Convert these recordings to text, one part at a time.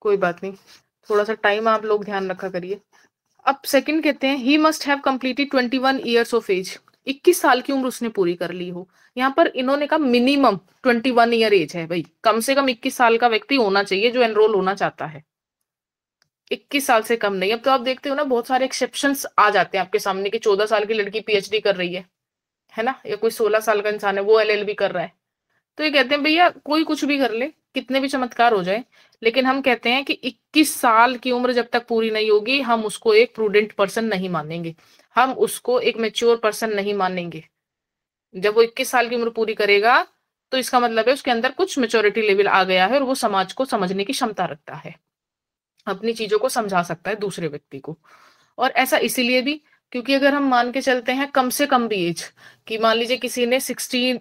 कोई बात नहीं, थोड़ा सा टाइम आप लोग ध्यान रखा करिए। अब सेकंड कहते हैं he must have completed 21 years of age, 21 साल की उम्र उसने पूरी कर ली हो। यहाँ पर इन्होंने कहा मिनिमम 21 ईयर एज है भाई, कम से कम 21 साल का व्यक्ति होना चाहिए जो एनरोल होना चाहता है, 21 साल से कम नहीं। अब तो आप देखते हो ना बहुत सारे एक्सेप्शंस आ जाते हैं आपके सामने कि 14 साल की लड़की पीएचडी कर रही है ना, या कोई 16 साल का इंसान है वो एलएलबी कर रहा है। तो ये कहते हैं भैया कोई कुछ भी कर ले, कितने भी चमत्कार हो जाए, लेकिन हम कहते हैं कि 21 साल की उम्र जब तक पूरी नहीं होगी हम उसको एक प्रूडेंट पर्सन नहीं मानेंगे, हम उसको एक मेच्योर पर्सन नहीं मानेंगे। जब वो 21 साल की उम्र पूरी करेगा तो इसका मतलब है उसके अंदर कुछ मेच्योरिटी लेवल आ गया है और वो समाज को समझने की क्षमता रखता है, अपनी चीजों को समझा सकता है दूसरे व्यक्ति को। और ऐसा इसीलिए भी क्योंकि अगर हम मान के चलते हैं कम से कम भी एज, कि मान लीजिए किसी ने 16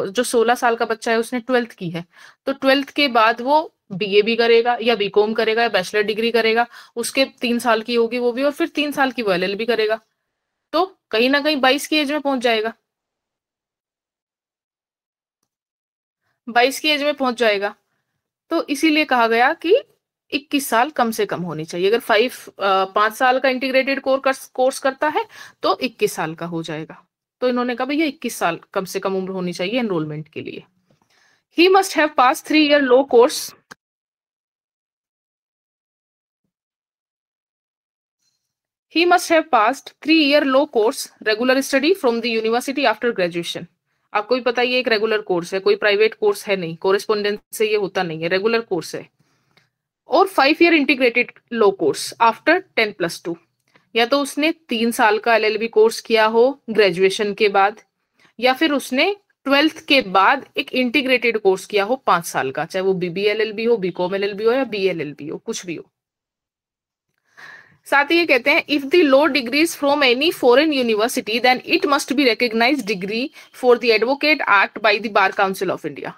जो 16 साल का बच्चा है उसने 12th की है, तो 12th के बाद वो बीए भी करेगा या बीकॉम करेगा या बैचलर डिग्री करेगा, उसके 3 साल की होगी वो भी, और फिर 3 साल की वो एलएलबी करेगा, तो कहीं ना कहीं 22 की एज में पहुंच जाएगा, 22 की एज में पहुंच जाएगा। तो इसीलिए कहा गया कि 21 साल कम से कम होनी चाहिए। अगर 5 साल का इंटीग्रेटेड कोर्स करता है तो 21 साल का हो जाएगा। तो इन्होंने कहा भैया 21 साल कम से कम उम्र होनी चाहिए एनरोलमेंट के लिए। ही must have pass 3 year low course, he must have passed 3 year low course regular study from the university after graduation। आपको भी पता है ये एक रेगुलर कोर्स है, कोई प्राइवेट कोर्स है नहीं, कोरेस्पोंडेंस से ये होता नहीं है, रेगुलर कोर्स है। और 5 ईयर इंटीग्रेटेड लो कोर्स आफ्टर 10+2, या तो उसने 3 साल का एलएलबी कोर्स किया हो ग्रेजुएशन के बाद, या फिर उसने 12th के बाद एक इंटीग्रेटेड कोर्स किया हो 5 साल का, चाहे वो बीबीएलएलबी हो, बीकॉम एलएलबी हो या बीएलएलबी हो, कुछ भी हो। साथ ही ये कहते हैं if the law degrees from any foreign university then it must be recognise degree for the advocate act by the bar council of India.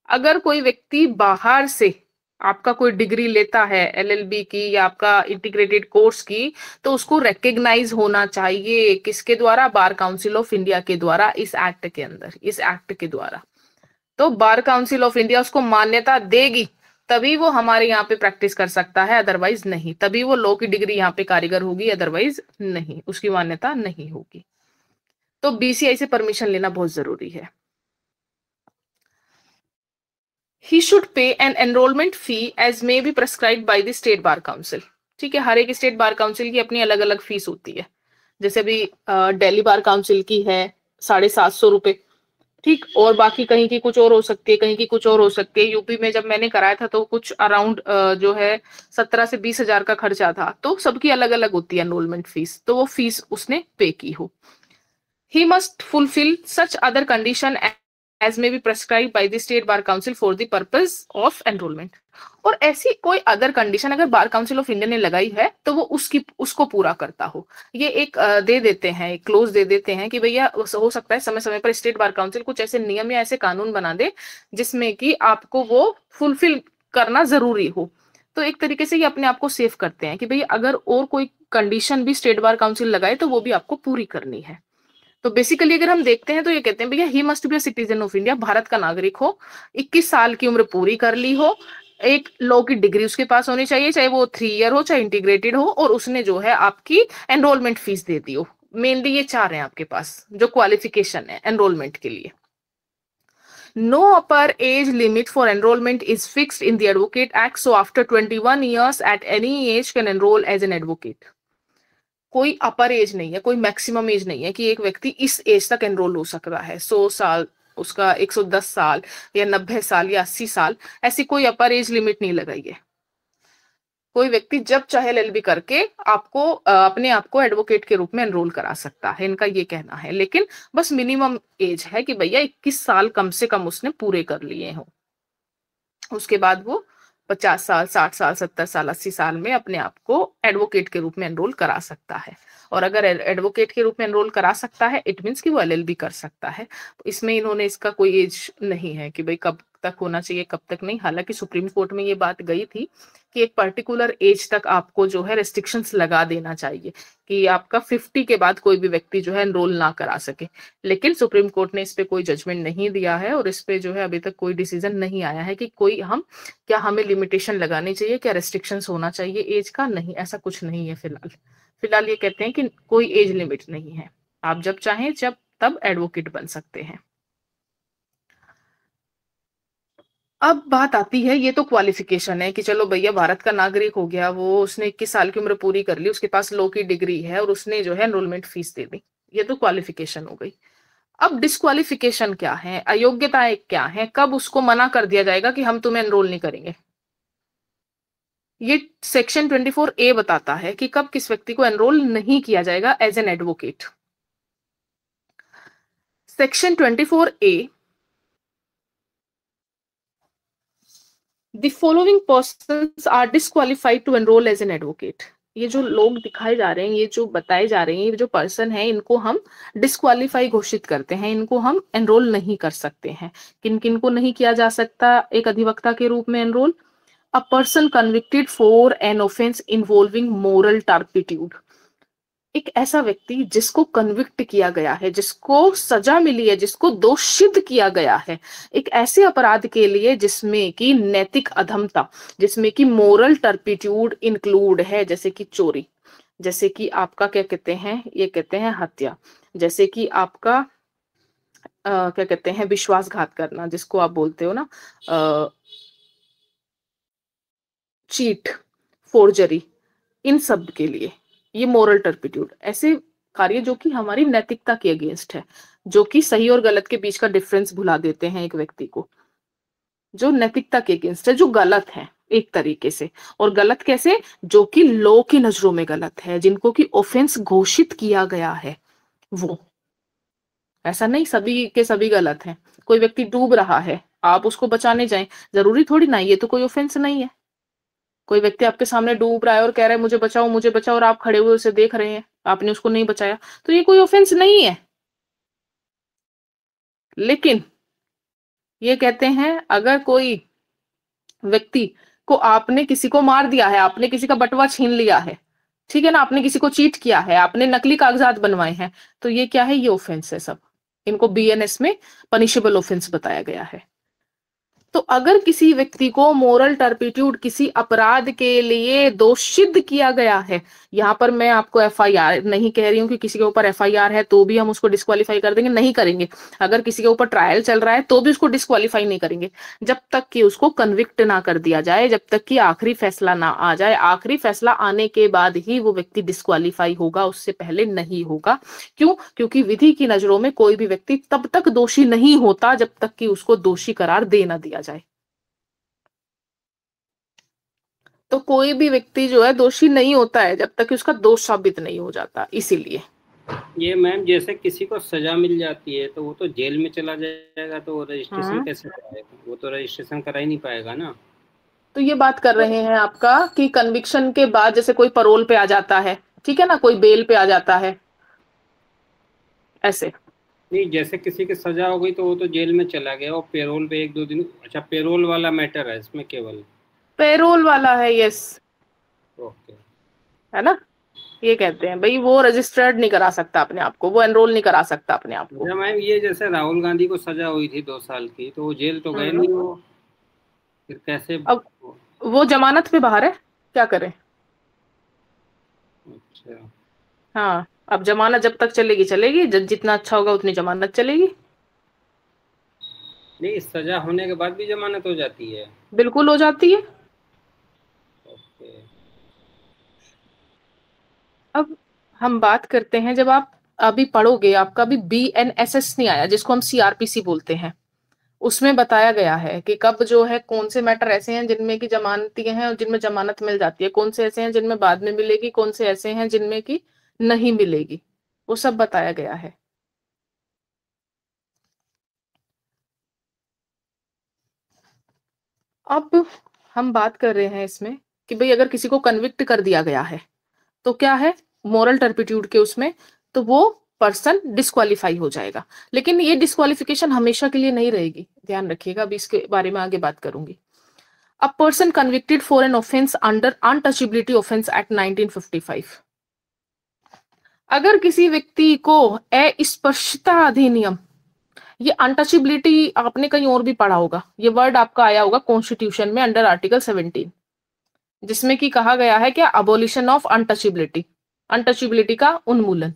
अगर कोई व्यक्ति बाहर से आपका कोई डिग्री लेता है एलएलबी की या आपका इंटीग्रेटेड कोर्स की, तो उसको रिकॉग्नाइज होना चाहिए किसके द्वारा, बार काउंसिल ऑफ इंडिया के द्वारा, इस एक्ट के अंदर, इस एक्ट के द्वारा। तो बार काउंसिल ऑफ इंडिया उसको मान्यता देगी तभी वो हमारे यहाँ पे प्रैक्टिस कर सकता है, अदरवाइज नहीं। तभी वो लॉ की डिग्री यहाँ पे कारीगर होगी, अदरवाइज नहीं, उसकी मान्यता नहीं होगी। तो बीसीआई से परमिशन लेना बहुत जरूरी है। He should pay an enrollment fee as may be prescribed by the state bar council। ठीक है, हर एक स्टेट बार काउंसिल की अपनी अलग अलग फीस होती है। जैसे अभी दिल्ली बार काउंसिल की है 750 रुपए, ठीक, और बाकी कहीं की कुछ और हो सकती है, कहीं की कुछ और हो सकती है। यूपी में जब मैंने कराया था तो कुछ अराउंड जो है 17 से 20 हजार का खर्चा था। तो सबकी अलग अलग होती है एनरोलमेंट फीस, तो वो फीस उसने पे की हो। He must fulfill such other condition as may be prescribed by the state bar council for the purpose of enrollment। और ऐसी कोई अदर कंडीशन अगर बार काउंसिल ऑफ इंडिया ने लगाई है तो वो उसको पूरा करता हो। ये एक दे देते हैं, एक क्लोज दे देते हैं कि भैया हो सकता है समय समय पर स्टेट बार काउंसिल कुछ ऐसे नियम या ऐसे कानून बना दे जिसमें कि आपको वो फुलफिल करना जरूरी हो। तो एक तरीके से ये अपने आप को सेव करते हैं कि भैया अगर और कोई कंडीशन भी स्टेट बार काउंसिल लगाए तो वो भी आपको पूरी करनी है। तो बेसिकली अगर हम देखते हैं तो ये कहते हैं भैया he must be a citizen of India, Bharat का नागरिक हो, 21 साल की उम्र पूरी कर ली हो, एक लॉ की डिग्री उसके पास होनी चाहिए, चाहे वो 3 ईयर हो चाहे इंटीग्रेटेड हो, और उसने जो है आपकी एनरोलमेंट फीस दे दी हो। मेनली ये 4 हैं आपके पास जो क्वालिफिकेशन है एनरोलमेंट के लिए। No upper age limit for enrollment is fixed in the Advocate Act, so after 21 years at any age can enroll as an advocate। कोई अपर एज नहीं है, कोई मैक्सिमम एज नहीं है कि एक व्यक्ति इस एज तक एनरोल हो सकता है, 100 साल, उसका 110 साल या 90 साल या 80 साल, ऐसी कोई अपर एज लिमिट नहीं लगाई है। कोई व्यक्ति जब चाहे एलएलबी करके आपको अपने आप को एडवोकेट के रूप में एनरोल करा सकता है, इनका ये कहना है। लेकिन बस मिनिमम एज है कि भैया 21 साल कम से कम उसने पूरे कर लिए हो, उसके बाद वो 50 साल, 60 साल, 70 साल, 80 साल में अपने आप को एडवोकेट के रूप में एनरोल करा सकता है। और अगर एडवोकेट के रूप में एनरोल करा सकता है इट मीन्स कि वो एलएलबी कर सकता है। इसमें इन्होंने इसका कोई एज नहीं है कि भाई कब तक होना चाहिए, कब तक नहीं। हालांकि सुप्रीम कोर्ट में ये बात गई थी कि एक पर्टिकुलर एज तक आपको जो है रेस्ट्रिक्शंस लगा देना चाहिए कि आपका 50 के बाद कोई भी व्यक्ति जो है एनरोल ना करा सके। लेकिन सुप्रीम कोर्ट ने इस पे कोई जजमेंट नहीं दिया है और इस पे जो है अभी तक कोई डिसीजन नहीं आया है कि कोई क्या हमें लिमिटेशन लगानी चाहिए, क्या रेस्ट्रिक्शंस होना चाहिए एज का। नहीं, ऐसा कुछ नहीं है फिलहाल। फिलहाल ये कहते हैं कि कोई एज लिमिट नहीं है, आप जब चाहें जब तब एडवोकेट बन सकते हैं। अब बात आती है, ये तो क्वालिफिकेशन है कि चलो भैया भारत का नागरिक हो गया, वो उसने 21 साल की उम्र पूरी कर ली, उसके पास लॉ की डिग्री है और उसने जो है एनरोलमेंट फीस दे दी, ये तो क्वालिफिकेशन हो गई। अब डिस्क्वालिफिकेशन क्या है, अयोग्यताएं क्या है, कब उसको मना कर दिया जाएगा कि हम तुम्हें एनरोल नहीं करेंगे। ये सेक्शन 24A बताता है कि कब किस व्यक्ति को एनरोल नहीं किया जाएगा as an advocate. Section 24A, the following persons are disqualified to enrol as an advocate. ये जो लोग दिखाए जा रहे हैं, ये जो बताए जा रहे हैं, ये जो पर्सन है, इनको हम डिस्क्वालीफाई घोषित करते हैं, इनको हम एनरोल नहीं कर सकते हैं। किन किन को नहीं किया जा सकता एक अधिवक्ता के रूप में enrol? A person convicted for an offence involving moral turpitude. एक ऐसा व्यक्ति जिसको कन्विक्ट किया गया है, जिसको सजा मिली है, जिसको दोषित किया गया है एक ऐसे अपराध के लिए जिसमें कि नैतिक अधमता, जिसमें कि मोरल टर्पिट्यूड इंक्लूड है, जैसे कि चोरी, जैसे कि आपका क्या कहते हैं, ये कहते हैं हत्या, जैसे कि आपका क्या कहते हैं विश्वासघात करना, जिसको आप बोलते हो ना चीट, फोर्जरी, इन सब के लिए ये मोरल टर्पिट्यूड, ऐसे कार्य जो कि हमारी नैतिकता के अगेंस्ट है, जो कि सही और गलत के बीच का डिफरेंस भुला देते हैं एक व्यक्ति को, जो नैतिकता के अगेंस्ट है, जो गलत है एक तरीके से। और गलत कैसे? जो कि लॉ की नजरों में गलत है, जिनको कि ऑफेंस घोषित किया गया है वो। ऐसा नहीं सभी के सभी गलत हैं। कोई व्यक्ति डूब रहा है, आप उसको बचाने जाएं, जरूरी थोड़ी ना ये तो कोई ऑफेंस नहीं है। कोई व्यक्ति आपके सामने डूब रहा है और कह रहा है मुझे बचाओ मुझे बचाओ, और आप खड़े हुए उसे देख रहे हैं, आपने उसको नहीं बचाया, तो ये कोई ऑफेंस नहीं है। लेकिन ये कहते हैं अगर कोई व्यक्ति को, आपने किसी को मार दिया है, आपने किसी का बटुआ छीन लिया है, ठीक है ना, आपने किसी को चीट किया है, आपने नकली कागजात बनवाए हैं, तो ये क्या है? ये ऑफेंस है सब। इनको बीएनएस में पनिशेबल ऑफेंस बताया गया है। तो अगर किसी व्यक्ति को मोरल टर्पिट्यूड, किसी अपराध के लिए दोषित किया गया है, यहाँ पर मैं आपको एफआईआर नहीं कह रही हूँ कि किसी के ऊपर एफआईआर है तो भी हम उसको डिस्क्वालीफाई कर देंगे, नहीं करेंगे। अगर किसी के ऊपर ट्रायल चल रहा है तो भी उसको डिस्क्वालीफाई नहीं करेंगे, जब तक कि उसको कन्विक्ट ना कर दिया जाए, जब तक कि आखिरी फैसला ना आ जाए। आखिरी फैसला आने के बाद ही वो व्यक्ति डिस्क्वालीफाई होगा, उससे पहले नहीं होगा। क्यों? क्योंकि विधि की नजरों में कोई भी व्यक्ति तब तक दोषी नहीं होता जब तक कि उसको दोषी करार दे ना दिया जाए। तो कोई भी व्यक्ति जो है दोषी नहीं होता है जब तक कि उसका दोष साबित नहीं हो जाता। इसीलिए ये मैम जैसे किसी को सजा मिल जाती है तो वो तो जेल में चला जाएगा, तो रजिस्ट्रेशन कैसे कराएगा? वो तो रजिस्ट्रेशन करा ही नहीं पाएगा ना। तो ये बात कर रहे हैं आपका कि कन्विक्शन के बाद जैसे कोई परोल पे आ जाता है, ठीक है ना, कोई बेल पे आ जाता है, ऐसे। नहीं, जैसे किसी की सजा हो गई तो वो तो जेल में चला गया और पेरोल पे 1-2 दिन। अच्छा, पेरोल वाला मैटर है इसमें केवल? पेरोल वाला है, यस, ओके। है ना। ये कहते हैं भाई वो रजिस्टर्ड नहीं करा सकता अपने आप को, वो एनरोल नहीं करा सकता अपने आप को। अच्छा मैम, ये जैसे राहुल गांधी को सजा हुई थी 2 साल की, तो वो जेल तो गए हम्म। नहीं वो, फिर कैसे? अब वो जमानत पे बाहर है, क्या करें। अच्छा। हाँ, अब जमानत जब तक चलेगी चलेगी, जितना अच्छा होगा उतनी जमानत चलेगी। नहीं, सजा होने के बाद भी जमानत हो जाती है? बिल्कुल हो जाती है। ओके। अब हम बात करते हैं, जब आप अभी पढ़ोगे, आपका भी BNSS नहीं आया जिसको हम CRPC बोलते हैं, उसमें बताया गया है कि कब जो है कौन से मैटर ऐसे हैं जिनमें की जमानती हैं और जिनमें जमानत मिल जाती है, कौन से ऐसे हैं जिनमें बाद में मिलेगी, कौन से ऐसे हैं जिनमें की नहीं मिलेगी, वो सब बताया गया है। अब हम बात कर रहे हैं इसमें कि भाई अगर किसी को कन्विक्ट कर दिया गया है तो क्या है मोरल टर्पिट्यूड के उसमें, तो वो पर्सन डिस्क्वालीफाई हो जाएगा। लेकिन ये डिस्क्वालिफिकेशन हमेशा के लिए नहीं रहेगी, ध्यान रखिएगा, अभी इसके बारे में आगे बात करूंगी। A person convicted for an offence under untouchability offence act 1955, अगर किसी व्यक्ति को अस्पृश्यता अधिनियम, ये अनटचेबिलिटी आपने कहीं और भी पढ़ा होगा, ये वर्ड आपका आया होगा कॉन्स्टिट्यूशन में अंडर आर्टिकल 17, जिसमें कि कहा गया है क्या, अबोलिशन ऑफ अनटचेबिलिटी, अनटचेबिलिटी का उन्मूलन,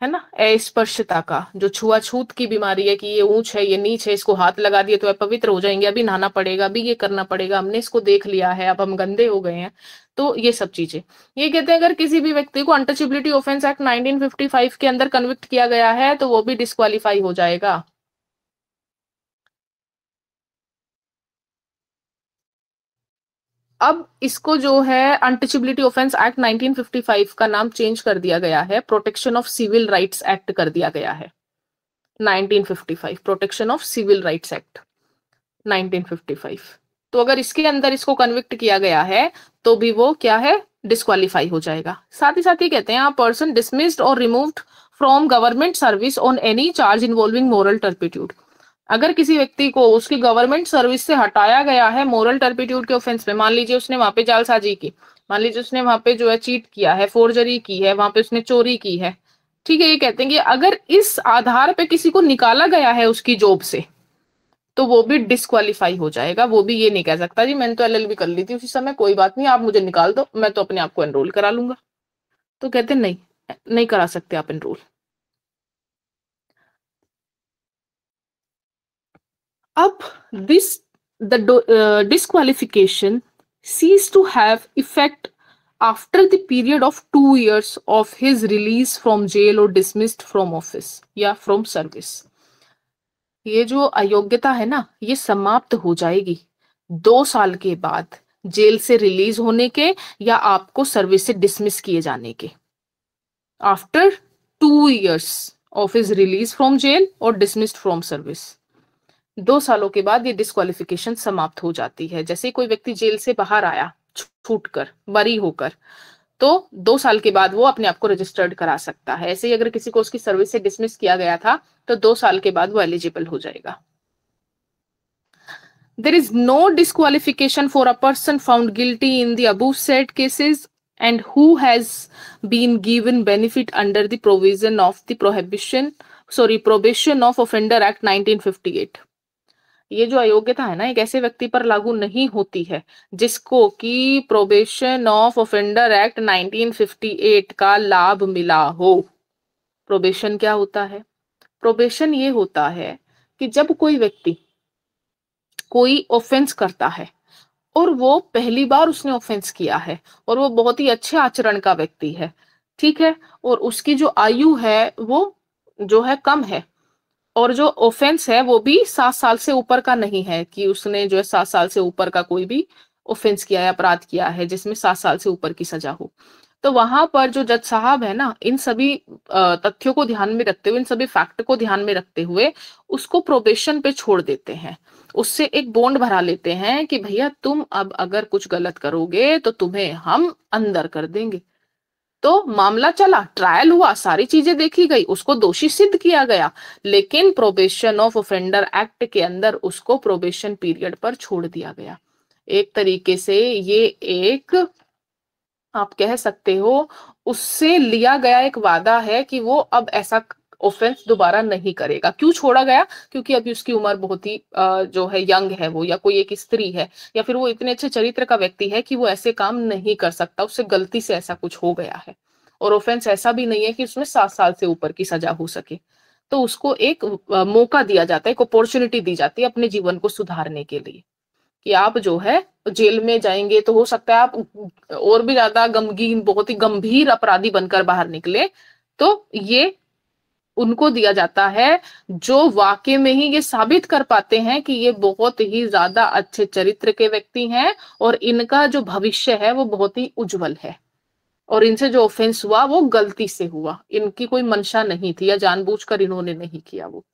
है ना, अस्पृश्यता का, जो छुआछूत की बीमारी है कि ये ऊंच है ये नीच है, इसको हाथ लगा दिए तो अपवित्र हो जाएंगे, अभी नहाना पड़ेगा, अभी ये करना पड़ेगा, हमने इसको देख लिया है, अब हम गंदे हो गए हैं, तो ये सब चीजें, ये कहते हैं अगर किसी भी व्यक्ति को अनटचेबिलिटी ऑफेंस एक्ट 1955 के अंदर कन्विक्ट किया गया है तो वो भी डिस्क्वालीफाई हो जाएगा। अब इसको जो है अनटचेबिलिटी ऑफेंस एक्ट 1955 का नाम चेंज कर दिया गया है, protection of civil rights act कर दिया गया है। 1955 protection of civil rights act 1955। तो अगर इसके अंदर इसको कन्विक्ट किया गया है तो भी वो क्या है, डिस्क्वालीफाई हो जाएगा। साथ ही साथ ये कहते हैं, पर्सन डिसमिस्ड और removed from government service on any charge involving moral turpitude, अगर किसी व्यक्ति को उसकी गवर्नमेंट सर्विस से हटाया गया है मोरल टर्पिट्यूड के ऑफेंस में, मान लीजिए उसने वहां पे जालसाजी की, मान लीजिए उसने वहां पे जो है चीट किया है, फोर्जरी की है, वहां पे उसने चोरी की है, ठीक है, ये कहते हैं कि अगर इस आधार पे किसी को निकाला गया है उसकी जॉब से तो वो भी डिस्क्वालीफाई हो जाएगा। वो भी ये नहीं कह सकता जी मैंने तो एलएलबी कर ली थी उसी समय, कोई बात नहीं आप मुझे निकाल दो, मैं तो अपने आप को एनरोल करा लूंगा। तो कहते नहीं, नहीं करा सकते आप एनरोल। अब this the disqualification cease to have effect after the period of 2 years of his release from jail or dismissed from office या from service। ये जो अयोग्यता है ना, ये समाप्त हो जाएगी 2 साल के बाद जेल से रिलीज होने के या आपको सर्विस से डिसमिस किए जाने के। After 2 years of his release from jail और dismissed from service, 2 सालों के बाद ये डिस्क्वालिफिकेशन समाप्त हो जाती है। जैसे कोई व्यक्ति जेल से बाहर आया छूटकर, बरी होकर, तो 2 साल के बाद वो अपने आप को रजिस्टर्ड करा सकता है। ऐसे ही अगर किसी को उसकी सर्विस से डिसमिस किया गया था तो 2 साल के बाद वो एलिजिबल हो जाएगा। There is no disqualification for a person found guilty in the above said cases and who has been given benefit under the provision of the Probation of Offender Act 1958। ये जो अयोग्यता है ना, एक ऐसे व्यक्ति पर लागू नहीं होती है जिसको कि प्रोबेशन ऑफ ऑफेंडर एक्ट 1958 का लाभ मिला हो। प्रोबेशन क्या होता है? प्रोबेशन ये होता है कि जब कोई व्यक्ति कोई ऑफेंस करता है और वो पहली बार उसने ऑफेंस किया है और वो बहुत ही अच्छे आचरण का व्यक्ति है, ठीक है, और उसकी जो आयु है वो जो है कम है और जो ऑफेंस है वो भी 7 साल से ऊपर का नहीं है कि उसने जो है 7 साल से ऊपर का कोई भी ऑफेंस किया है, अपराध किया है जिसमें 7 साल से ऊपर की सजा हो, तो वहां पर जो जज साहब है ना, इन सभी तथ्यों को ध्यान में रखते हुए, इन सभी फैक्ट को ध्यान में रखते हुए उसको प्रोबेशन पे छोड़ देते हैं। उससे एक बॉन्ड भरा लेते हैं कि भैया तुम अब अगर कुछ गलत करोगे तो तुम्हें हम अंदर कर देंगे। तो मामला चला, ट्रायल हुआ, सारी चीजें देखी गई, उसको दोषी सिद्ध किया गया, लेकिन प्रोबेशन ऑफ ऑफेंडर एक्ट के अंदर उसको प्रोबेशन पीरियड पर छोड़ दिया गया। एक तरीके से ये एक आप कह सकते हो उससे लिया गया एक वादा है कि वो अब ऐसा ऑफेंस दोबारा नहीं करेगा। क्यों छोड़ा गया? क्योंकि अभी उसकी उम्र बहुत ही जो है यंग है वो, या कोई एक स्त्री है, या फिर वो इतने अच्छे चरित्र का व्यक्ति है कि वो ऐसे काम नहीं कर सकता, उससे गलती से ऐसा कुछ हो गया है और ऑफेंस ऐसा भी नहीं है कि उसमें 7 साल से ऊपर की सजा हो सके। तो उसको एक मौका दिया जाता है, एक अपॉर्चुनिटी दी जाती है अपने जीवन को सुधारने के लिए कि आप जो है जेल में जाएंगे तो हो सकता है आप और भी ज्यादा गमगीन, बहुत ही गंभीर अपराधी बनकर बाहर निकले। तो ये उनको दिया जाता है जो वाकई में ही ये साबित कर पाते हैं कि ये बहुत ही ज्यादा अच्छे चरित्र के व्यक्ति हैं और इनका जो भविष्य है वो बहुत ही उज्जवल है और इनसे जो ऑफेंस हुआ वो गलती से हुआ, इनकी कोई मंशा नहीं थी या जानबूझकर इन्होंने नहीं किया वो।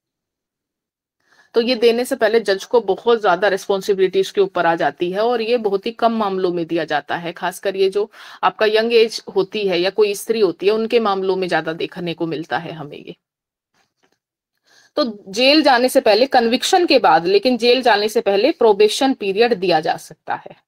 तो ये देने से पहले जज को बहुत ज्यादा रिस्पॉन्सिबिलिटी इसके ऊपर आ जाती है, और ये बहुत ही कम मामलों में दिया जाता है। खासकर ये जो आपका यंग एज होती है या कोई स्त्री होती है, उनके मामलों में ज्यादा देखने को मिलता है हमें ये। तो जेल जाने से पहले, कन्विक्शन के बाद, लेकिन जेल जाने से पहले प्रोबेशन पीरियड दिया जा सकता है।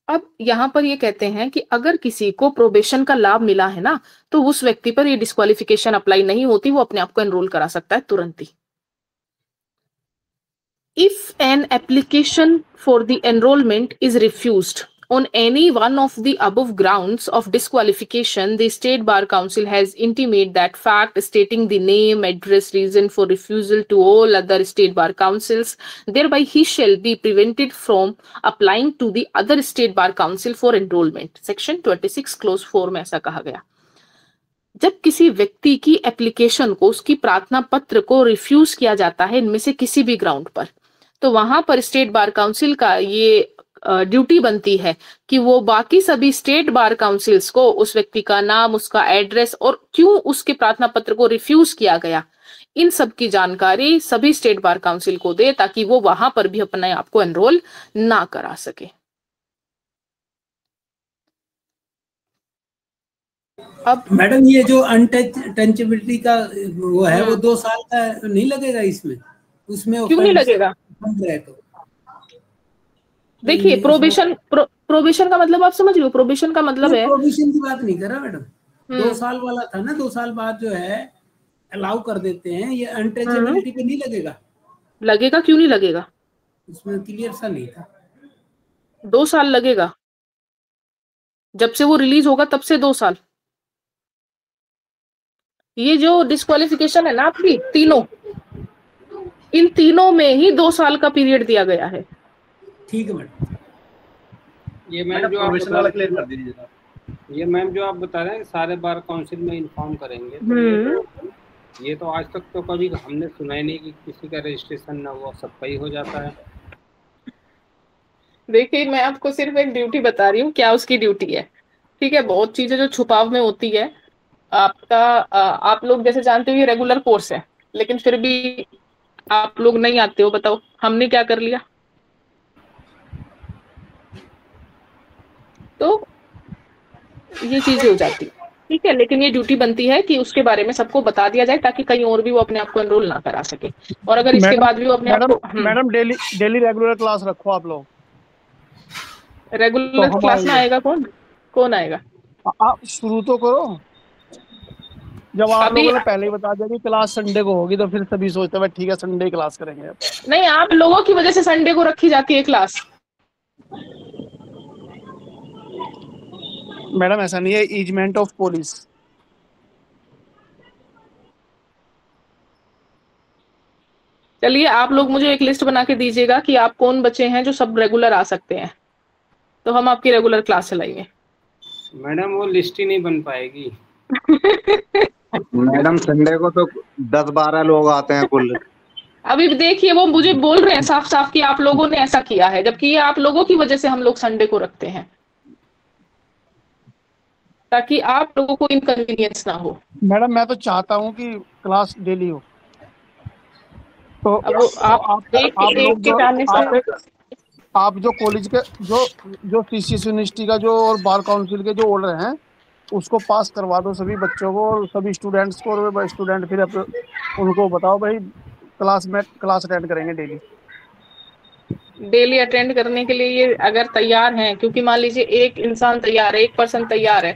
अब यहां पर ये कहते हैं कि अगर किसी को प्रोबेशन का लाभ मिला है ना, तो उस व्यक्ति पर ये डिस्क्वालिफिकेशन अप्लाई नहीं होती, वो अपने आप को एनरोल करा सकता है तुरंत ही। If an application for the enrollment is refused on any one of the above grounds of disqualification, the State Bar Council has intimated that fact, stating the name, address, reason for refusal to all other State Bar Councils. Thereby, he shall be prevented from applying to the other State Bar Council for enrollment. Section 26 Clause 4 में ऐसा कहा गया। जब किसी व्यक्ति की application को, उसकी प्रार्थना पत्र को रिफ्यूज किया जाता है इनमें से किसी भी ग्राउंड पर, तो वहां पर स्टेट बार काउंसिल का ये ड्यूटी बनती है कि वो बाकी सभी स्टेट बार काउंसिल्स को उस व्यक्ति का नाम, उसका एड्रेस और क्यों उसके प्रार्थना पत्र को रिफ्यूज किया गया, इन सब की जानकारी सभी स्टेट बार काउंसिल को दे, ताकि वो वहां पर भी अपने आप को एनरोल ना करा सके। अब मैडम ये जो अनटचेबिलिटी का वो है, वो 2 साल का नहीं लगेगा इसमें? उसमें क्यों नहीं लगेगा? तो देखिए, प्रोबेशन का मतलब आप समझ लो, प्रोबेशन का मतलब है, प्रोबेशन की बात नहीं कर रहा मैडम, 2 साल वाला था ना, 2 साल बाद जो है अलाउ कर देते हैं, ये अनटचेबिलिटी पे नहीं लगेगा? लगेगा, क्यों नहीं लगेगा? उसमें क्लियर सा नहीं था। 2 साल लगेगा, जब से वो रिलीज होगा तब से 2 साल। ये जो डिस्क्वालिफिकेशन है ना आपकी, तीनों, इन तीनों में ही 2 साल का पीरियड दिया गया है। ठीक है मैडम। ये मैम जो आप वाला क्लियर कर दीजिए। ये मैम जो आप बता रहे हैं सारे बार काउंसिल में इन्फॉर्म करेंगे, तो ये तो आज तक तो कभी हमने सुना ही नहीं कि किसी का रजिस्ट्रेशन ना हुआ, सबका ही हो जाता है। देखिए, मैं आपको सिर्फ एक ड्यूटी बता रही हूँ, क्या उसकी ड्यूटी है, ठीक है। बहुत चीजें जो छुपाव में होती है आपका, आप लोग जैसे जानते हो ये रेगुलर कोर्स है, लेकिन फिर भी आप लोग नहीं आते हो। बताओ हमने क्या कर लिया? तो ये चीजें हो जाती, ठीक है। लेकिन ये ड्यूटी बनती है कि उसके बारे में सबको बता दिया जाए, ताकि कहीं और भी वो अपने आप को एनरोल ना करा सके। और अगर इसके बाद भी वो अपने आप को मैडम डेली रेगुलर क्लास रखो आप लोग। रेगुलर तो क्लास में आएगा कौन आएगा? आप शुरू तो करो। जब आप लोगों ने पहले ही बता दिया कि क्लास संडे को होगी, तो फिर सभी सोचते हैं ठीक है संडे क्लास करेंगे। नहीं, आप लोगों की वजह से संडे को रखी जाती है क्लास। मैडम ऐसा नहीं है, ईजमेंट ऑफ पुलिस। चलिए, आप लोग मुझे एक लिस्ट बना के दीजिएगा कि आप कौन बच्चे हैं जो सब रेगुलर आ सकते हैं, तो हम आपकी रेगुलर क्लास चलाएंगे। मैडम वो लिस्ट ही नहीं बन पाएगी। मैडम संडे को तो 10-12 लोग आते हैं कुल। अभी देखिए, वो मुझे बोल रहे हैं साफ साफ कि आप लोगों ने ऐसा किया है, जबकि ये आप लोगों की वजह से हम लोग संडे को रखते हैं, ताकि आप लोगों को इनकन्वीनियंस ना हो। मैडम मैं तो चाहता हूँ कि क्लास डेली हो। तो आप जो कॉलेज के जो सीसीएस यूनिवर्सिटी का जो और बार काउंसिल के जो ऑर्डर हैं उसको पास करवा दो सभी बच्चों को और सभी स्टूडेंट्स को, और स्टूडेंट फिर उनको बताओ भाई क्लास अटेंड करेंगे डेली अटेंड करने के लिए। ये अगर तैयार हैं, क्योंकि मान लीजिए एक इंसान तैयार है, एक पर्सन तैयार है,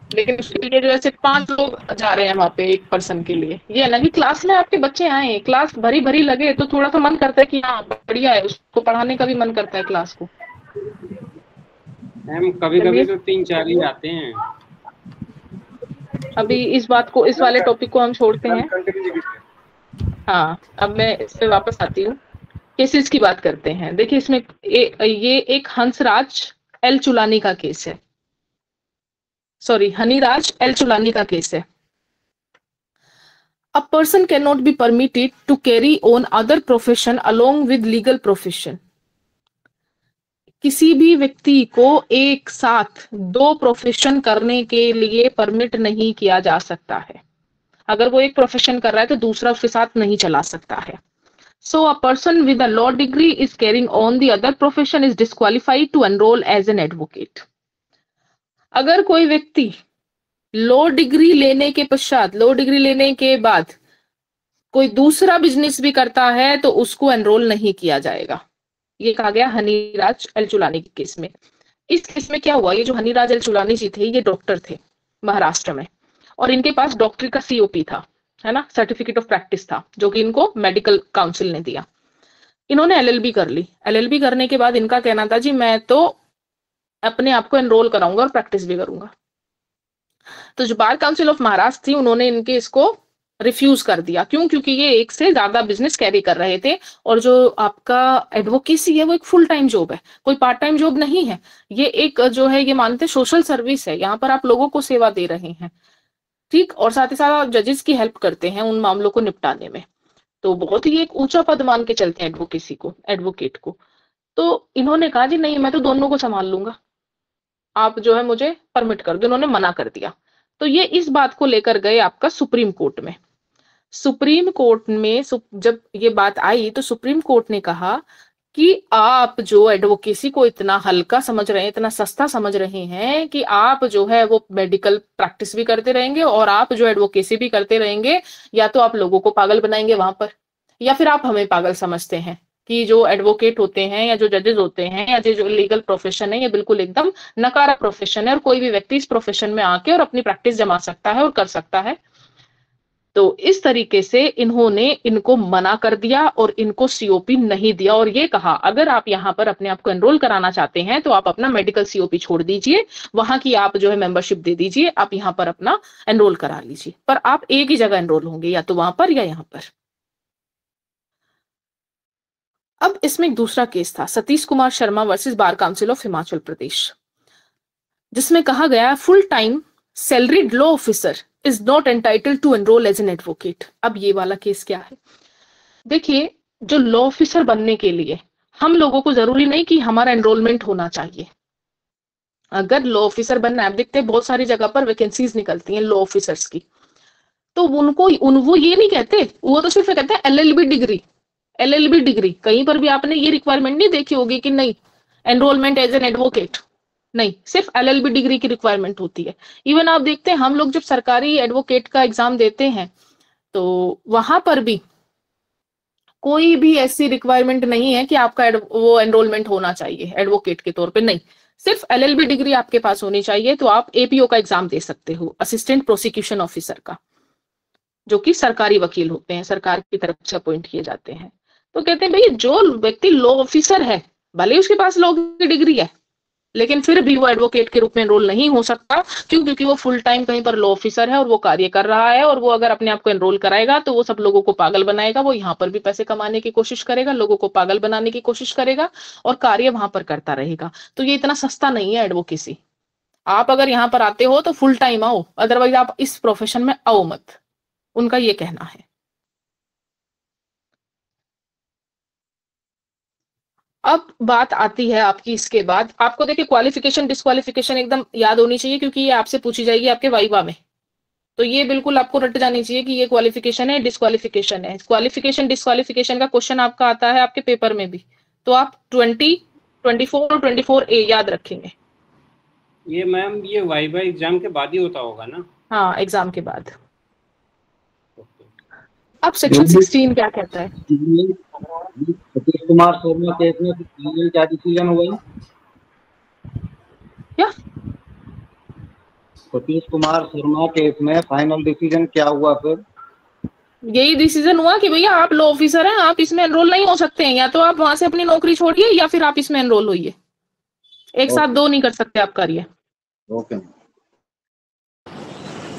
लेकिन उसके लिए जो ऐसे 5 लोग जा रहे हैं वहां पे एक पर्सन के लिए, ये है ना कि क्लास में आपके बच्चे आए, क्लास भरी भरी लगे तो थोड़ा सा मन करता है कि हाँ बढ़िया है, उसको पढ़ाने का भी मन करता है क्लास को। मैम कभी कभी तो 3-4 ही आते हैं। अभी इस वाले टॉपिक को हम छोड़ते हैं। हाँ, अब मैं इस पे वापस आती हूँ, केसेस की बात करते हैं। देखिए, इसमें ये एक हंसराज एल चुलानी का केस है, सॉरी हनीराज एल चुलानी का केस है। A person cannot be permitted to carry on other profession along with legal profession. किसी भी व्यक्ति को एक साथ 2 प्रोफेशन करने के लिए परमिट नहीं किया जा सकता है। अगर वो एक प्रोफेशन कर रहा है तो दूसरा उसके साथ नहीं चला सकता है। So a person with a law degree is carrying on the other profession is disqualified to enroll as an advocate. अगर कोई व्यक्ति लॉ डिग्री लेने के पश्चात, लॉ डिग्री लेने के बाद कोई दूसरा बिजनेस भी करता है तो उसको एनरोल नहीं किया जाएगा। ये कहा गया हनीराज एलचुलानी के केस में। इस केस में क्या हुआ, ये जो हनीराज एलचुलानी जी थे ये डॉक्टर थे महाराष्ट्र में, और इनके पास डॉक्टरी का COP था, है ना, सर्टिफिकेट ऑफ प्रैक्टिस था, जो कि इनको मेडिकल काउंसिल ने दिया। इन्होंने LLB कर ली। LLB करने के बाद इनका कहना था जी मैं तो अपने आप को एनरोल कराऊंगा और प्रैक्टिस भी करूंगा। तो जो बार काउंसिल ऑफ महाराष्ट्र थी उन्होंने इनके इसको रिफ्यूज कर दिया। क्यों? क्योंकि ये एक से ज्यादा बिजनेस कैरी कर रहे थे, और जो आपका एडवोकेसी है वो एक फुल टाइम जॉब है, कोई पार्ट टाइम जॉब नहीं है। ये एक जो है ये मानते सोशल सर्विस है, यहाँ पर आप लोगों को सेवा दे रहे हैं, ठीक, और साथ ही साथ जजेस की हेल्प करते हैं उन मामलों को निपटाने में। तो बहुत ही एक ऊंचा पद मान के चलते हैं एडवोकेसी को, एडवोकेट को। तो इन्होंने कहा जी नहीं, मैं तो दोनों को संभाल लूंगा, आप जो है मुझे परमिट कर दो। इन्होंने मना कर दिया। तो ये इस बात को लेकर गए आपका सुप्रीम कोर्ट में। सुप्रीम कोर्ट में जब ये बात आई तो सुप्रीम कोर्ट ने कहा कि आप जो एडवोकेसी को इतना हल्का समझ रहे हैं, इतना सस्ता समझ रहे हैं कि आप जो है वो मेडिकल प्रैक्टिस भी करते रहेंगे और आप जो एडवोकेसी भी करते रहेंगे, या तो आप लोगों को पागल बनाएंगे वहां पर, या फिर आप हमें पागल समझते हैं कि जो एडवोकेट होते हैं या जो जजेस होते हैं या जो लीगल प्रोफेशन है ये बिल्कुल एकदम नकारा प्रोफेशन है और कोई भी व्यक्ति इस प्रोफेशन में आके और अपनी प्रैक्टिस जमा सकता है और कर सकता है। तो इस तरीके से इन्होंने इनको मना कर दिया और इनको COP नहीं दिया, और ये कहा अगर आप यहाँ पर अपने आप को एनरोल कराना चाहते हैं तो आप अपना मेडिकल COP छोड़ दीजिए, वहां की आप जो है मेंबरशिप दे दीजिए, आप यहाँ पर अपना एनरोल करा लीजिए, पर आप एक ही जगह एनरोल होंगे, या तो वहां पर या यहाँ पर। अब इसमें एक दूसरा केस था, Satish Kumar Sharma versus Bar council of Himachal Pradesh, जिसमें कहा गया full time salaried law officer is not entitled to enrol as an advocate. अब ये वाला केस क्या है, देखिए जो लॉ ऑफिसर बनने के लिए हम लोगों को जरूरी नहीं कि हमारा एनरोलमेंट होना चाहिए। अगर लॉ ऑफिसर बनना है, आप देखते हैं बहुत सारी जगह पर वैकेंसीज निकलती हैं लॉ ऑफिसर्स की, तो वो ये नहीं कहते, वो तो सिर्फ कहते हैं LLB डिग्री। कहीं पर भी आपने ये रिक्वायरमेंट नहीं देखी होगी कि नहीं एनरोलमेंट एज एन एडवोकेट, नहीं, सिर्फ LLB डिग्री की रिक्वायरमेंट होती है। इवन आप देखते हैं हम लोग जब सरकारी एडवोकेट का एग्जाम देते हैं तो वहां पर भी कोई भी ऐसी रिक्वायरमेंट नहीं है कि आपका वो एनरोलमेंट होना चाहिए एडवोकेट के तौर पे, नहीं, सिर्फ LLB डिग्री आपके पास होनी चाहिए तो आप APO का एग्जाम दे सकते हो, असिस्टेंट प्रोसिक्यूशन ऑफिसर का, जो कि सरकारी वकील होते हैं, सरकार की तरफ से अपॉइंट किए जाते हैं। तो कहते हैं भाई जो व्यक्ति लॉ ऑफिसर है, भले उसके पास लॉ की डिग्री है, लेकिन फिर भी वो एडवोकेट के रूप में एनरोल नहीं हो सकता। क्यों? क्योंकि वो फुल टाइम कहीं पर लॉ ऑफिसर है और वो कार्य कर रहा है, और वो अगर अपने आप को एनरोल कराएगा तो वो सब लोगों को पागल बनाएगा, वो यहाँ पर भी पैसे कमाने की कोशिश करेगा, लोगों को पागल बनाने की कोशिश करेगा और कार्य वहां पर करता रहेगा। तो ये इतना सस्ता नहीं है एडवोकेसी। आप अगर यहाँ पर आते हो तो फुल टाइम आओ, अदरवाइज आप इस प्रोफेशन में आओ मत, उनका ये कहना है। अब बात आती है आपकी, इसके बाद आपको देखिए क्वालिफिकेशन डिस्क्वालिफिकेशन एकदम याद होनी चाहिए, क्योंकि ये आपसे पूछी जाएगी आपके वाइवा में, तो ये बिल्कुल आपको रट जानी चाहिए कि ये क्वालिफिकेशन है डिस्क्वालिफिकेशन है। क्वालिफिकेशन डिस्क्वालिफिकेशन का क्वेश्चन आपका आता है आपके पेपर में भी, तो आप 20, 24 और 24A याद रखेंगे। ये मैम ये वाइवा एग्जाम के बाद ही होता होगा ना? हाँ, एग्जाम के बाद। अब सेक्शन 16 क्या कहता है? सतीश कुमार शर्मा केस में फाइनल क्या डिसीजन हुआ? क्या? सतीश कुमार शर्मा केस में फाइनल डिसीजन क्या हुआ? फिर यही डिसीजन हुआ कि भैया आप लॉ ऑफिसर हैं, आप इसमें एनरोल नहीं हो सकते हैं, या तो आप वहां से अपनी नौकरी छोड़िए या फिर आप इसमें एनरोल होइए, एक साथ दो नहीं कर सकते आप कार्य। ओके।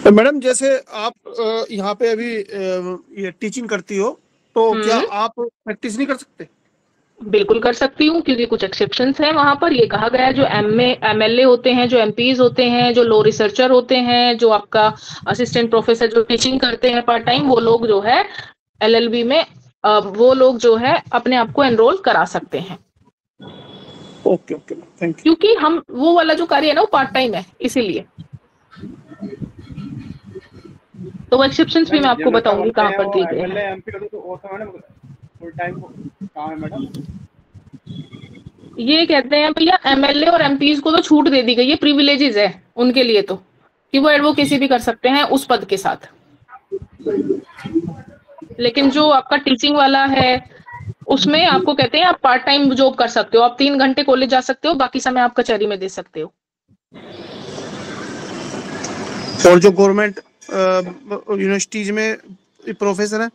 तो मैडम जैसे आप यहाँ पे अभी ये टीचिंग करती हो, तो क्या आप प्रैक्टिस नहीं कर सकते? बिल्कुल कर सकती हूँ, क्योंकि कुछ एक्सेप्शंस हैं वहां पर। ये कहा गया है जो MLA होते हैं, जो MPs होते हैं, जो लॉ रिसर्चर होते हैं, जो आपका असिस्टेंट प्रोफेसर जो टीचिंग करते हैं पार्ट टाइम, वो लोग जो है LLB में वो लोग जो है अपने आप को एनरोल करा सकते हैं। Okay okay, thank you. क्योंकि हम वो वाला जो कार्य है ना वो पार्ट टाइम है, इसीलिए। तो वो एक्सेप्शंस भी मैं आपको बताऊंगी कहाँ पर दी गई है। ये कहते हैं भैया एमएलए और एमपीज को तो छूट दे दी गई है, प्रिविलेजेस है उनके लिए तो, कि वो एडवोकेसी भी कर सकते हैं उस पद के साथ। लेकिन जो आपका टीचिंग वाला है उसमें आपको कहते हैं आप पार्ट टाइम जॉब कर सकते हो, आप 3 घंटे कॉलेज जा सकते हो, बाकी समय आप कचहरी में दे सकते हो। और जो गवर्नमेंट यूनिवर्सिटीज में प्रोफेसर है,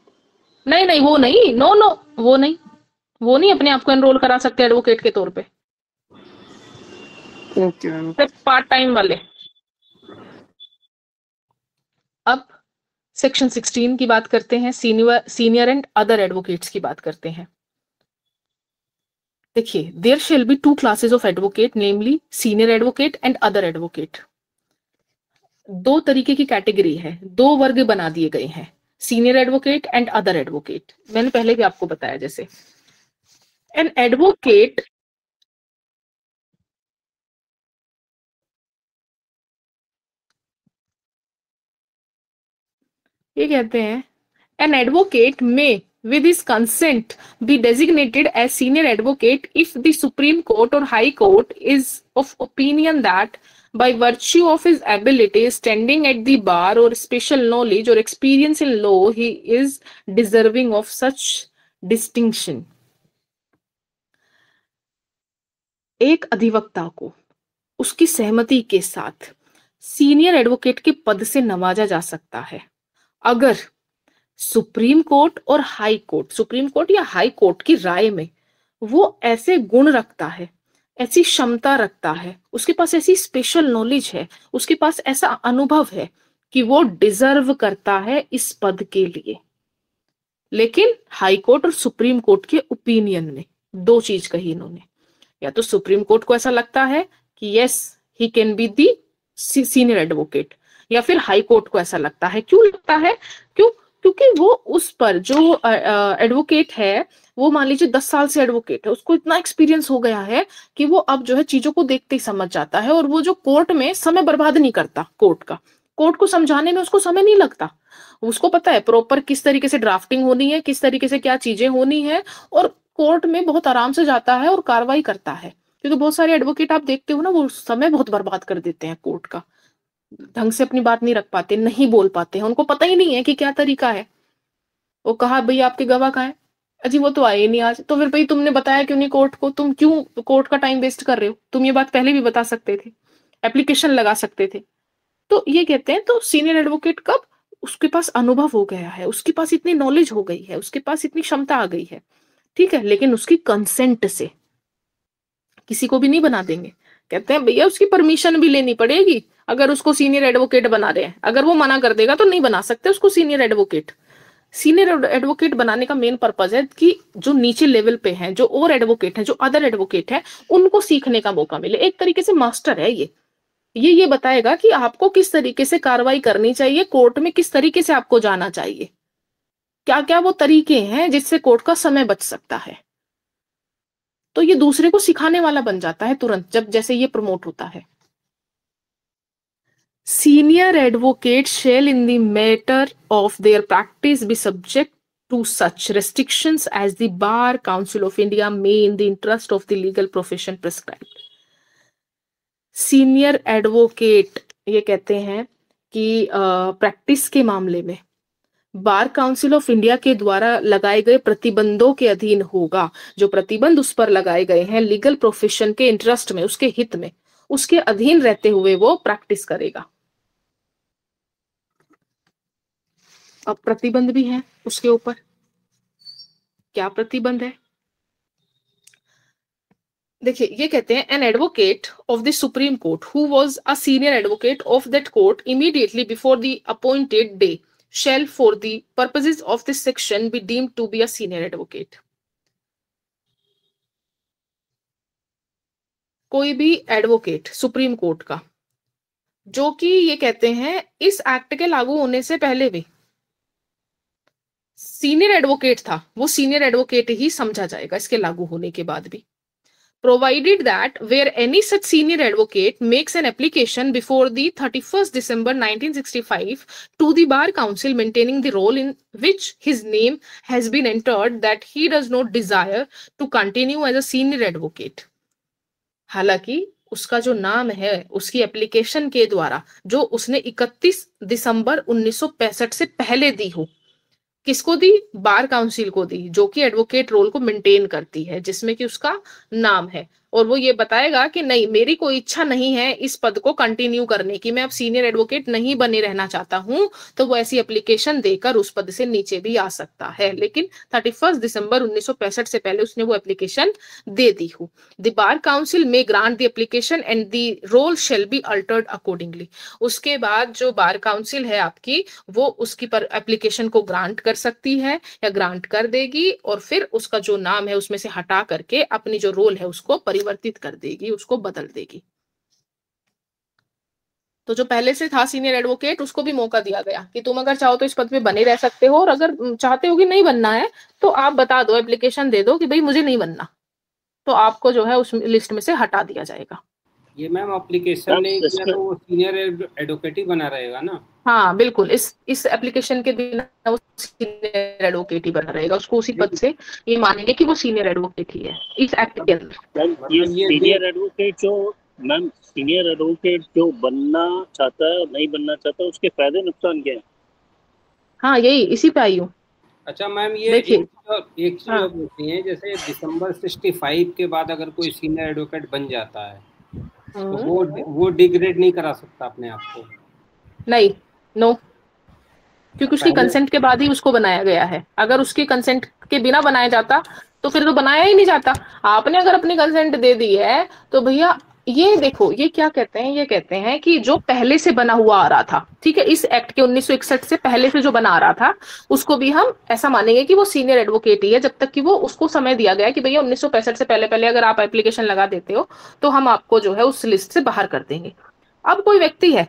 नहीं नहीं वो नहीं, नो नो वो नहीं अपने आप को एनरोल करा सकते एडवोकेट के तौर पे। Okay ma'am. सिर्फ पार्ट टाइम वाले। अब सेक्शन 16 की बात करते हैं, सीनियर एंड अदर एडवोकेट्स की बात करते हैं। देखिए, there shall be 2 classes of advocate, namely senior advocate and other advocate. 2 तरीके की कैटेगरी है, 2 वर्ग बना दिए गए हैं, senior advocate and other advocate. मैंने पहले भी आपको बताया, जैसे एन एडवोकेट ये कहते हैं एन एडवोकेट में with his consent be designated as senior advocate if the Supreme Court or High Court is of opinion that by virtue of his ability, standing at the bar or special knowledge or experience in law, he is deserving of such distinction. एक अधिवक्ता को उसकी सहमति के साथ senior advocate के पद से नवाजा जा सकता है अगर सुप्रीम कोर्ट और हाई कोर्ट, सुप्रीम कोर्ट या हाई कोर्ट की राय में वो ऐसे गुण रखता है, ऐसी क्षमता रखता है, उसके पास ऐसी स्पेशल नॉलेज है, उसके पास ऐसा अनुभव है कि वो डिजर्व करता है इस पद के लिए। लेकिन हाई कोर्ट और सुप्रीम कोर्ट के ओपिनियन में 2 चीज कही इन्होंने, या तो सुप्रीम कोर्ट को ऐसा लगता है कि yes he can be the senior advocate, या फिर हाई कोर्ट को ऐसा लगता है। क्यों लगता है? क्योंकि वो उस पर जो एडवोकेट है वो मान लीजिए 10 साल से एडवोकेट है, उसको इतना एक्सपीरियंस हो गया है कि वो अब जो है चीजों को देखते ही समझ जाता है, और वो जो कोर्ट में समय बर्बाद नहीं करता, कोर्ट को समझाने में उसको समय नहीं लगता। उसको पता है प्रॉपर किस तरीके से ड्राफ्टिंग होनी है, किस तरीके से क्या चीजें होनी है, और कोर्ट में बहुत आराम से जाता है और कार्रवाई करता है। क्योंकि बहुत सारे एडवोकेट आप देखते हो ना, वो समय बहुत बर्बाद कर देते हैं कोर्ट का, ढंग से अपनी बात नहीं रख पाते, नहीं बोल पाते हैं, उनको पता ही नहीं है कि क्या तरीका है। वो कहा भैया आपके गवाह कहाँ है, अजी वो तो आए नहीं आज, तो फिर भाई तुमने बताया क्यों नहीं कोर्ट को, तुम क्यों कोर्ट का टाइम वेस्ट कर रहे हो, तुम ये बात पहले भी बता सकते थे, एप्लीकेशन लगा सकते थे। तो ये कहते हैं तो सीनियर एडवोकेट कब उसके पास अनुभव हो गया है, उसके पास इतनी नॉलेज हो गई है, उसके पास इतनी क्षमता आ गई है, ठीक है, लेकिन उसकी कंसेंट से, किसी को भी नहीं बना देंगे। कहते हैं भैया उसकी परमिशन भी लेनी पड़ेगी अगर उसको सीनियर एडवोकेट बना रहे हैं, अगर वो मना कर देगा तो नहीं बना सकते उसको सीनियर एडवोकेट। सीनियर एडवोकेट बनाने का मेन पर्पज है कि जो नीचे लेवल पे हैं, जो और एडवोकेट हैं, जो अदर एडवोकेट हैं, उनको सीखने का मौका मिले। एक तरीके से मास्टर है ये बताएगा कि आपको किस तरीके से कार्रवाई करनी चाहिए, कोर्ट में किस तरीके से आपको जाना चाहिए, क्या क्या वो तरीके हैं जिससे कोर्ट का समय बच सकता है। तो ये दूसरे को सिखाने वाला बन जाता है तुरंत, जब जैसे ये प्रमोट होता है। Senior advocates shall in the matter of their practice be subject to such restrictions as the Bar Council of India may in the interest of the legal profession prescribed. Senior advocate ये कहते हैं कि practice के मामले में bar council of India के द्वारा लगाए गए प्रतिबंधों के अधीन होगा। जो प्रतिबंध उस पर लगाए गए हैं लीगल प्रोफेशन के इंटरेस्ट में, उसके हित में, उसके अधीन रहते हुए वो प्रैक्टिस करेगा। अब प्रतिबंध भी है उसके ऊपर, क्या प्रतिबंध है देखिए। ये कहते हैं an advocate of the supreme court who was a senior advocate of that court immediately before the appointed day shall for the purposes of this section be deemed to be a senior advocate. कोई भी advocate supreme court का जो कि ये कहते हैं इस act के लागू होने से पहले भी सीनियर एडवोकेट था, वो सीनियर एडवोकेट ही समझा जाएगा इसके लागू होने के बाद भी। provided that where any such senior advocate makes an application before the 31st December 1965 to the Bar Council maintaining the role in which his name has been entered, that he does not desire to continue as a senior advocate. हालांकि उसका जो नाम है उसकी application के द्वारा जो उसने 31 दिसंबर 1965 से पहले दी हो, किसको दी? बार काउंसिल को दी, जो कि एडवोकेट रोल को मेंटेन करती है, जिसमें कि उसका नाम है, और वो ये बताएगा कि नहीं, मेरी कोई इच्छा नहीं है इस पद को कंटिन्यू करने की, मैं अब सीनियर एडवोकेट नहीं बने रहना चाहता हूं, तो वो ऐसी एप्लीकेशन देकर उस पद से नीचे भी आ सकता है। लेकिन 31 दिसंबर 1965 से पहले उसने वो एप्लीकेशन दे दी हो। The bar council may grant the application and the roll shall be altered accordingly. उसके बाद जो बार काउंसिल है आपकी, वो उसकी पर एप्लीकेशन को ग्रांट कर सकती है या ग्रांट कर देगी, और फिर उसका जो नाम है उसमें से हटा करके अपनी जो रोल है उसको परिवर्तित कर देगी, उसको बदल देगी। तो जो पहले से था सीनियर एडवोकेट, उसको भी मौका दिया गया कि तुम अगर चाहो तो इस पद पे बने रह सकते हो, और अगर चाहते हो कि नहीं बनना है तो आप बता दो, एप्लीकेशन दे दो कि भाई मुझे नहीं बनना, तो आपको जो है उस लिस्ट में से हटा दिया जाएगा। ये मैम एप्लीकेशन नहीं किया तो वो सीनियर एडवोकेट ही बना रहेगा ना? हाँ बिल्कुल, इस एप्लीकेशन के बिना वो सीनियर एडवोकेट ही बना रहेगा, उसको उसी पद से ये मानेंगे कि वो सीनियर एडवोकेट ही है इस एक्ट के अंदर। ये सीनियर एडवोकेट जो मैम सीनियर एडवोकेट जो बनना चाहता है नहीं बनना चाहता, उसके फायदे नुकसान क्या है? हाँ यही इसी पे आई हूँ। अच्छा मैम, ये एक चीज और पूछनी है, जैसे दिसंबर 65 के बाद अगर कोई सीनियर एडवोकेट बन जाता है तो वो डिग्रेड नहीं करा सकता अपने आप को? नहीं, नो, क्योंकि उसकी कंसेंट के बाद ही उसको बनाया गया है। अगर उसकी कंसेंट के बिना बनाया जाता तो फिर तो बनाया ही नहीं जाता। आपने अगर अपनी कंसेंट दे दी है तो भैया ये देखो, ये क्या कहते हैं, ये कहते हैं कि जो पहले से बना हुआ आ रहा था, ठीक है, इस एक्ट के 1961 से पहले से जो बना आ रहा था, उसको भी हम ऐसा मानेंगे कि वो सीनियर एडवोकेट ही है, जब तक कि वो उसको समय दिया गया कि भैया 1965 से पहले पहले अगर आप एप्लीकेशन लगा देते हो तो हम आपको जो है उस लिस्ट से बाहर कर देंगे। अब कोई व्यक्ति है,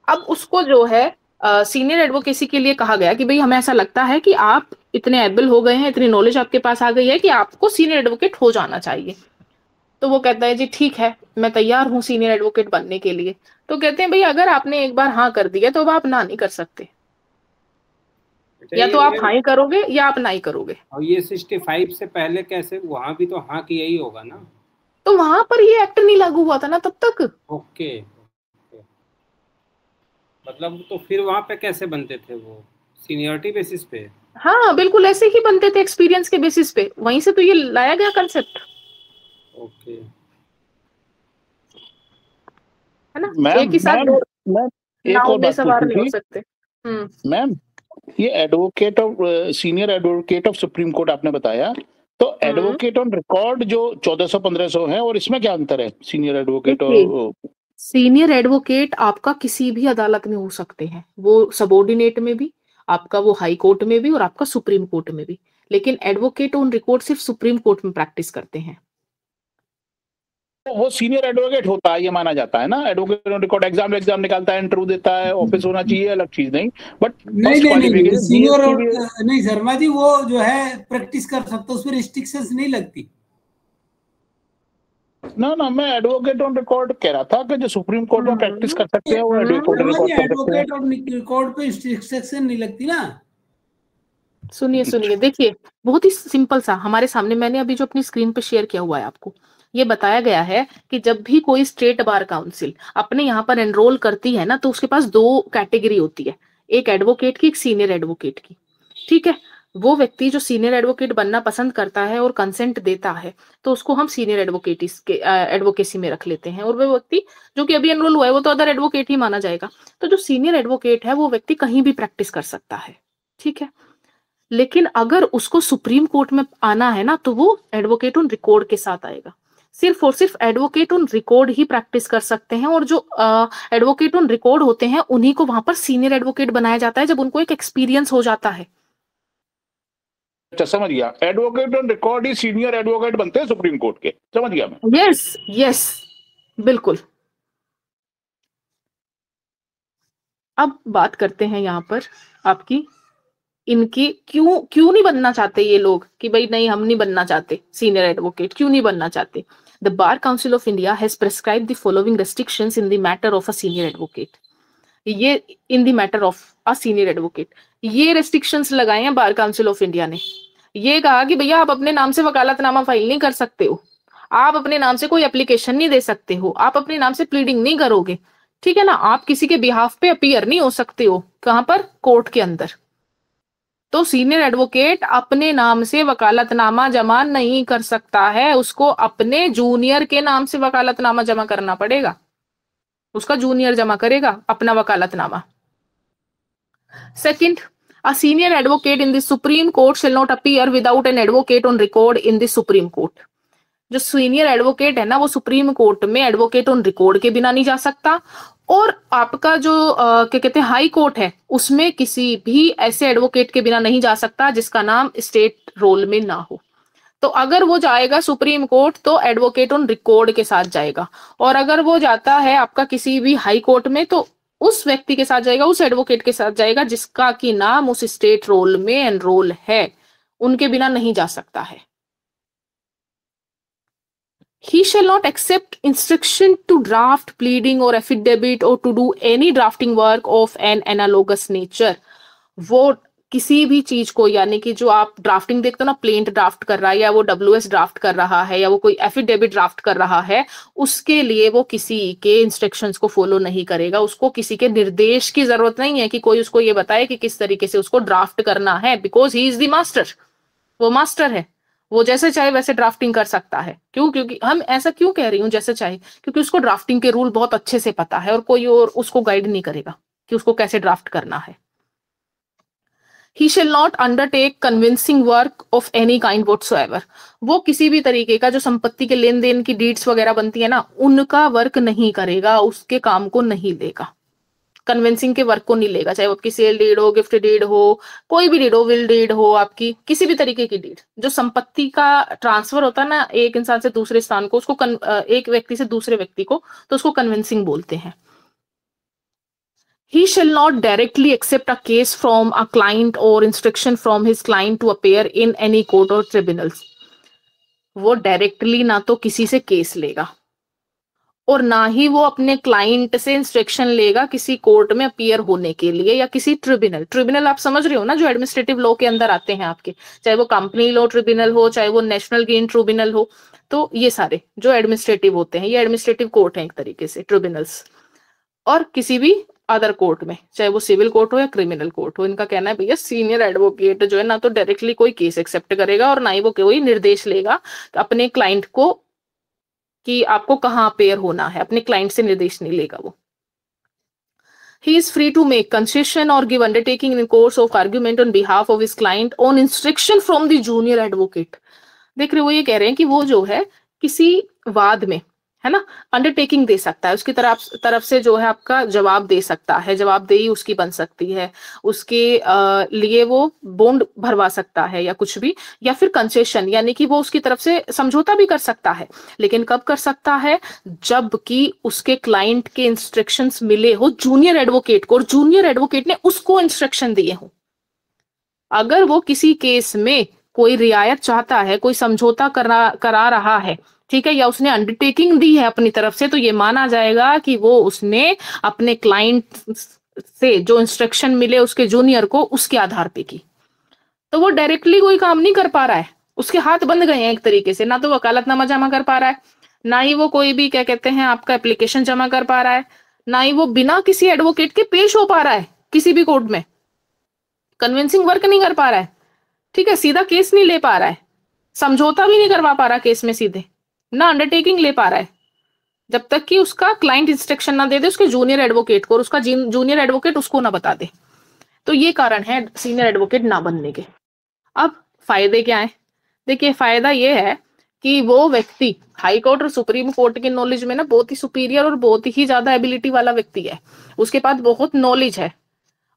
अब उसको जो है सीनियर एडवोकेसी के लिए कहा गया कि भाई हमें ऐसा लगता है कि आप इतने एबल हो गए हैं, इतनी नॉलेज आपके पास आ गई है कि आपको सीनियर एडवोकेट हो जाना चाहिए। तो वो कहता है जी ठीक है, मैं तैयार हूँ सीनियर एडवोकेट बनने के लिए। तो कहते हैं भाई अगर आपने एक बार हाँ कर दिया तो अब आप ना नहीं कर सकते, या तो आप हाँ ही करोगे या आप ना ही करोगे। और ये 65 से पहले कैसे, वहां भी तो हाँ की यही होगा ना? तो वहां पर ये एक्ट नहीं लागू हुआ था ना तब तक। ओके, मतलब तो फिर वहां पे कैसे बनते थे वो? सीनियरिटी बेसिस पे? हाँ बिल्कुल ऐसे ही बनते थे, एक्सपीरियंस के बेसिस पे, वहीं से तो ये लाया गया कंसेप्ट। ओके, है ना? एक ही साथ एक और बात सवार नहीं हो सकते। मैम, ये advocate of senior advocate of supreme court आपने बताया, तो एडवोकेट ऑन रिकॉर्ड जो 1400-1500 है, और इसमें क्या अंतर है सीनियर एडवोकेट और? सीनियर एडवोकेट आपका किसी भी अदालत में हो सकते हैं, वो सबऑर्डिनेट में भी, आपका वो हाई कोर्ट में भी, और आपका सुप्रीम कोर्ट में भी। लेकिन एडवोकेट ऑन रिकॉर्ड सिर्फ सुप्रीम कोर्ट में प्रैक्टिस करते हैं। वो सीनियर एडवोकेट होता है ये माना जाता है ना? एडवोकेट ऑन रिकॉर्ड एग्जाम देता है, इंटरव्यू देता है, ऑफिस होना चाहिए, अलग चीज नहीं। बट नहीं सीनियर नहीं शर्मा जी, वो जो है प्रैक्टिस कर सकता, उसमें रिस्ट्रिक्शंस नहीं लगती ना। मैं एडवोकेट ऑन रिकॉर्ड कह रहा था कि जो सुप्रीम कोर्ट में प्रैक्टिस कर सकते हैं वो एडवोकेट ऑन रिकॉर्ड पे रिस्ट्रिक्शन नहीं लगती ना। सुनिए, देखिए बहुत ही सिंपल सा हमारे सामने, मैंने अभी जो अपनी स्क्रीन पे शेयर किया हुआ है आपको, ये बताया गया है कि जब भी कोई स्टेट बार काउंसिल अपने यहाँ पर एनरोल करती है ना, तो उसके पास दो कैटेगरी होती है, एक एडवोकेट की, एक सीनियर एडवोकेट की। ठीक है, वो व्यक्ति जो सीनियर एडवोकेट बनना पसंद करता है और कंसेंट देता है, तो उसको हम सीनियर एडवोकेसी में रख लेते हैं, और वो व्यक्ति जो कि अभी एनरोल हुआ है वो तो अदर एडवोकेट ही माना जाएगा। तो जो सीनियर एडवोकेट है वो व्यक्ति कहीं भी प्रैक्टिस कर सकता है, ठीक है। लेकिन अगर उसको सुप्रीम कोर्ट में आना है ना, तो वो एडवोकेट ऑन रिकॉर्ड के साथ आएगा। सिर्फ और सिर्फ advocate on record he practice कर सकते हैं, और जो एडवोकेट ऑन रिकॉर्ड होते हैं उन्हीं को वहां पर सीनियर एडवोकेट बनाया जाता है जब उनको एक एक्सपीरियंस हो जाता है। अच्छा, समझ गया। Advocate on record he senior advocate बनते हैं सुप्रीम कोर्ट के, समझ गया मैं। यस बिल्कुल। अब बात करते हैं यहाँ पर आपकी इनकी क्यों नहीं बनना चाहते ये लोग, कि भाई नहीं हम नहीं बनना चाहते सीनियर एडवोकेट, क्यों नहीं बनना चाहते? The Bar Council of India has prescribed the following restrictions in the matter of a senior advocate. ये in the matter of a senior advocate, ये restrictions लगाए हैं बार काउंसिल ऑफ इंडिया ने। ये कहा कि भैया आप अपने नाम से वकालतनामा फाइल नहीं कर सकते हो, आप अपने नाम से कोई एप्लीकेशन नहीं दे सकते हो, आप अपने नाम से प्लीडिंग नहीं करोगे, ठीक है ना, आप किसी के बिहाफ पे अपीयर नहीं हो सकते हो। कहां पर? कोर्ट के अंदर। तो सीनियर एडवोकेट अपने नाम से वकालतनामा जमा नहीं कर सकता है, उसको अपने जूनियर के नाम से वकालतनामा जमा करना पड़ेगा, उसका जूनियर जमा करेगा अपना वकालतनामा। Second, a senior advocate in the Supreme Court shall not appear without an advocate on record in the Supreme Court. जो सीनियर एडवोकेट है ना, वो सुप्रीम कोर्ट में एडवोकेट ऑन रिकॉर्ड के बिना नहीं जा सकता, और आपका जो क्या कहते हैं हाई कोर्ट है, उसमें किसी भी ऐसे एडवोकेट के बिना नहीं जा सकता जिसका नाम स्टेट रोल में ना हो। तो अगर वो जाएगा सुप्रीम कोर्ट तो एडवोकेट ऑन रिकॉर्ड के साथ जाएगा, और अगर वो जाता है आपका किसी भी हाई कोर्ट में तो उस व्यक्ति के साथ जाएगा, उस एडवोकेट के साथ जाएगा जिसका की नाम उस स्टेट रोल में एनरोल है, उनके बिना नहीं जा सकता है। He shall not accept instruction to draft pleading or affidavit or to do any drafting work of an analogous nature. वो किसी भी चीज को, यानी कि जो आप ड्राफ्टिंग देखते हो ना, प्लेंट ड्राफ्ट कर रहा है या वो WS ड्राफ्ट कर रहा है या वो कोई एफिडेविट ड्राफ्ट कर रहा है, उसके लिए वो किसी के इंस्ट्रक्शंस को फॉलो नहीं करेगा, उसको किसी के निर्देश की जरूरत नहीं है कि कोई उसको ये बताए कि किस तरीके से उसको ड्राफ्ट करना है, because he is the master. वो मास्टर है, वो जैसे चाहे वैसे ड्राफ्टिंग कर सकता है। क्यों? क्योंकि हम ऐसा क्यों कह रही हूँ जैसे चाहे, क्योंकि उसको ड्राफ्टिंग के रूल बहुत अच्छे से पता है और कोई और उसको गाइड नहीं करेगा कि उसको कैसे ड्राफ्ट करना है। He shall not undertake convincing work of any kind whatsoever. वो किसी भी तरीके का जो संपत्ति के लेन देन की डीड्स वगैरह बनती है ना, उनका वर्क नहीं करेगा, उसके काम को नहीं लेगा, कन्विंसिंग के वर्क को नहीं लेगा, चाहे वो आपकी सेल डीड हो, गिफ्ट डीड हो, कोई भी डीड हो, विल डीड हो, आपकी किसी भी तरीके की डीड, जो संपत्ति का ट्रांसफर होता है ना एक इंसान से दूसरे स्थान को, उसको एक व्यक्ति से दूसरे व्यक्ति को, तो उसको कन्विंसिंग बोलते हैं। He shall not directly accept a case from a client or instruction from his client to appear in any court or tribunals. वो डायरेक्टली ना तो किसी से केस लेगा और ना ही वो अपने क्लाइंट से इंस्ट्रक्शन लेगा किसी कोर्ट में अपीयर होने के लिए या किसी ट्रिब्यूनल। ट्रिब्यूनल आप समझ रहे हो ना, जो एडमिनिस्ट्रेटिव लॉ के अंदर आते हैं आपके, चाहे वो कंपनी लॉ ट्रिब्यूनल हो, चाहे वो नेशनल गेन ट्रिब्यूनल हो, तो ये सारे जो एडमिनिस्ट्रेटिव होते हैं, ये एडमिनिस्ट्रेटिव कोर्ट है एक तरीके से, ट्रिब्यूनल्स। और किसी भी अदर कोर्ट में, चाहे वो सिविल कोर्ट हो या क्रिमिनल कोर्ट हो, इनका कहना है भैया सीनियर एडवोकेट जो है ना तो डायरेक्टली कोई केस एक्सेप्ट करेगा और ना ही वो कोई निर्देश लेगा अपने क्लाइंट को कि आपको कहाँ अपेयर होना है, अपने क्लाइंट से निर्देश नहीं लेगा वो। He is free to make concession or give undertaking in course of argument on behalf of his client on instruction from the junior advocate. देख रहे हो, ये कह रहे हैं कि वो जो है किसी वाद में है ना अंडरटेकिंग दे सकता है, उसकी तरफ से जो है आपका जवाब दे सकता है, जवाबदेही उसकी बन सकती है, उसके लिए वो बॉन्ड भरवा सकता है या कुछ भी, या फिर कंसेशन यानी कि वो उसकी तरफ से समझौता भी कर सकता है। लेकिन कब कर सकता है? जबकि उसके क्लाइंट के इंस्ट्रक्शंस मिले हो जूनियर एडवोकेट को और जूनियर एडवोकेट ने उसको इंस्ट्रक्शन दिए हो। अगर वो किसी केस में कोई रियायत चाहता है, कोई समझौता करा रहा है, ठीक है, या उसने अंडरटेकिंग दी है अपनी तरफ से, तो ये माना जाएगा कि वो उसने अपने क्लाइंट से जो इंस्ट्रक्शन मिले उसके जूनियर को उसके आधार पे की। तो वो डायरेक्टली कोई काम नहीं कर पा रहा है, उसके हाथ बंद गए हैं एक तरीके से, ना तो वकालतनामा जमा कर पा रहा है, ना ही वो कोई भी क्या कहते हैं आपका एप्लीकेशन जमा कर पा रहा है, ना ही वो बिना किसी एडवोकेट के पेश हो पा रहा है किसी भी कोर्ट में, कन्विंसिंग वर्क नहीं कर पा रहा है, ठीक है, सीधा केस नहीं ले पा रहा है, समझौता भी नहीं करवा पा रहा केस में सीधे, ना अंडरटेकिंग ले पा रहा है, जब तक कि उसका क्लाइंट इंस्ट्रक्शन ना दे दे उसके जूनियर एडवोकेट को और उसका जूनियर एडवोकेट उसको ना बता दे। तो ये कारण है सीनियर एडवोकेट ना बनने के। अब फायदे क्या है? देखिए, फायदा ये है कि वो व्यक्ति हाई कोर्ट और सुप्रीम कोर्ट की नॉलेज में ना बहुत ही सुपीरियर और बहुत ही ज्यादा एबिलिटी वाला व्यक्ति है, उसके पास बहुत नॉलेज है,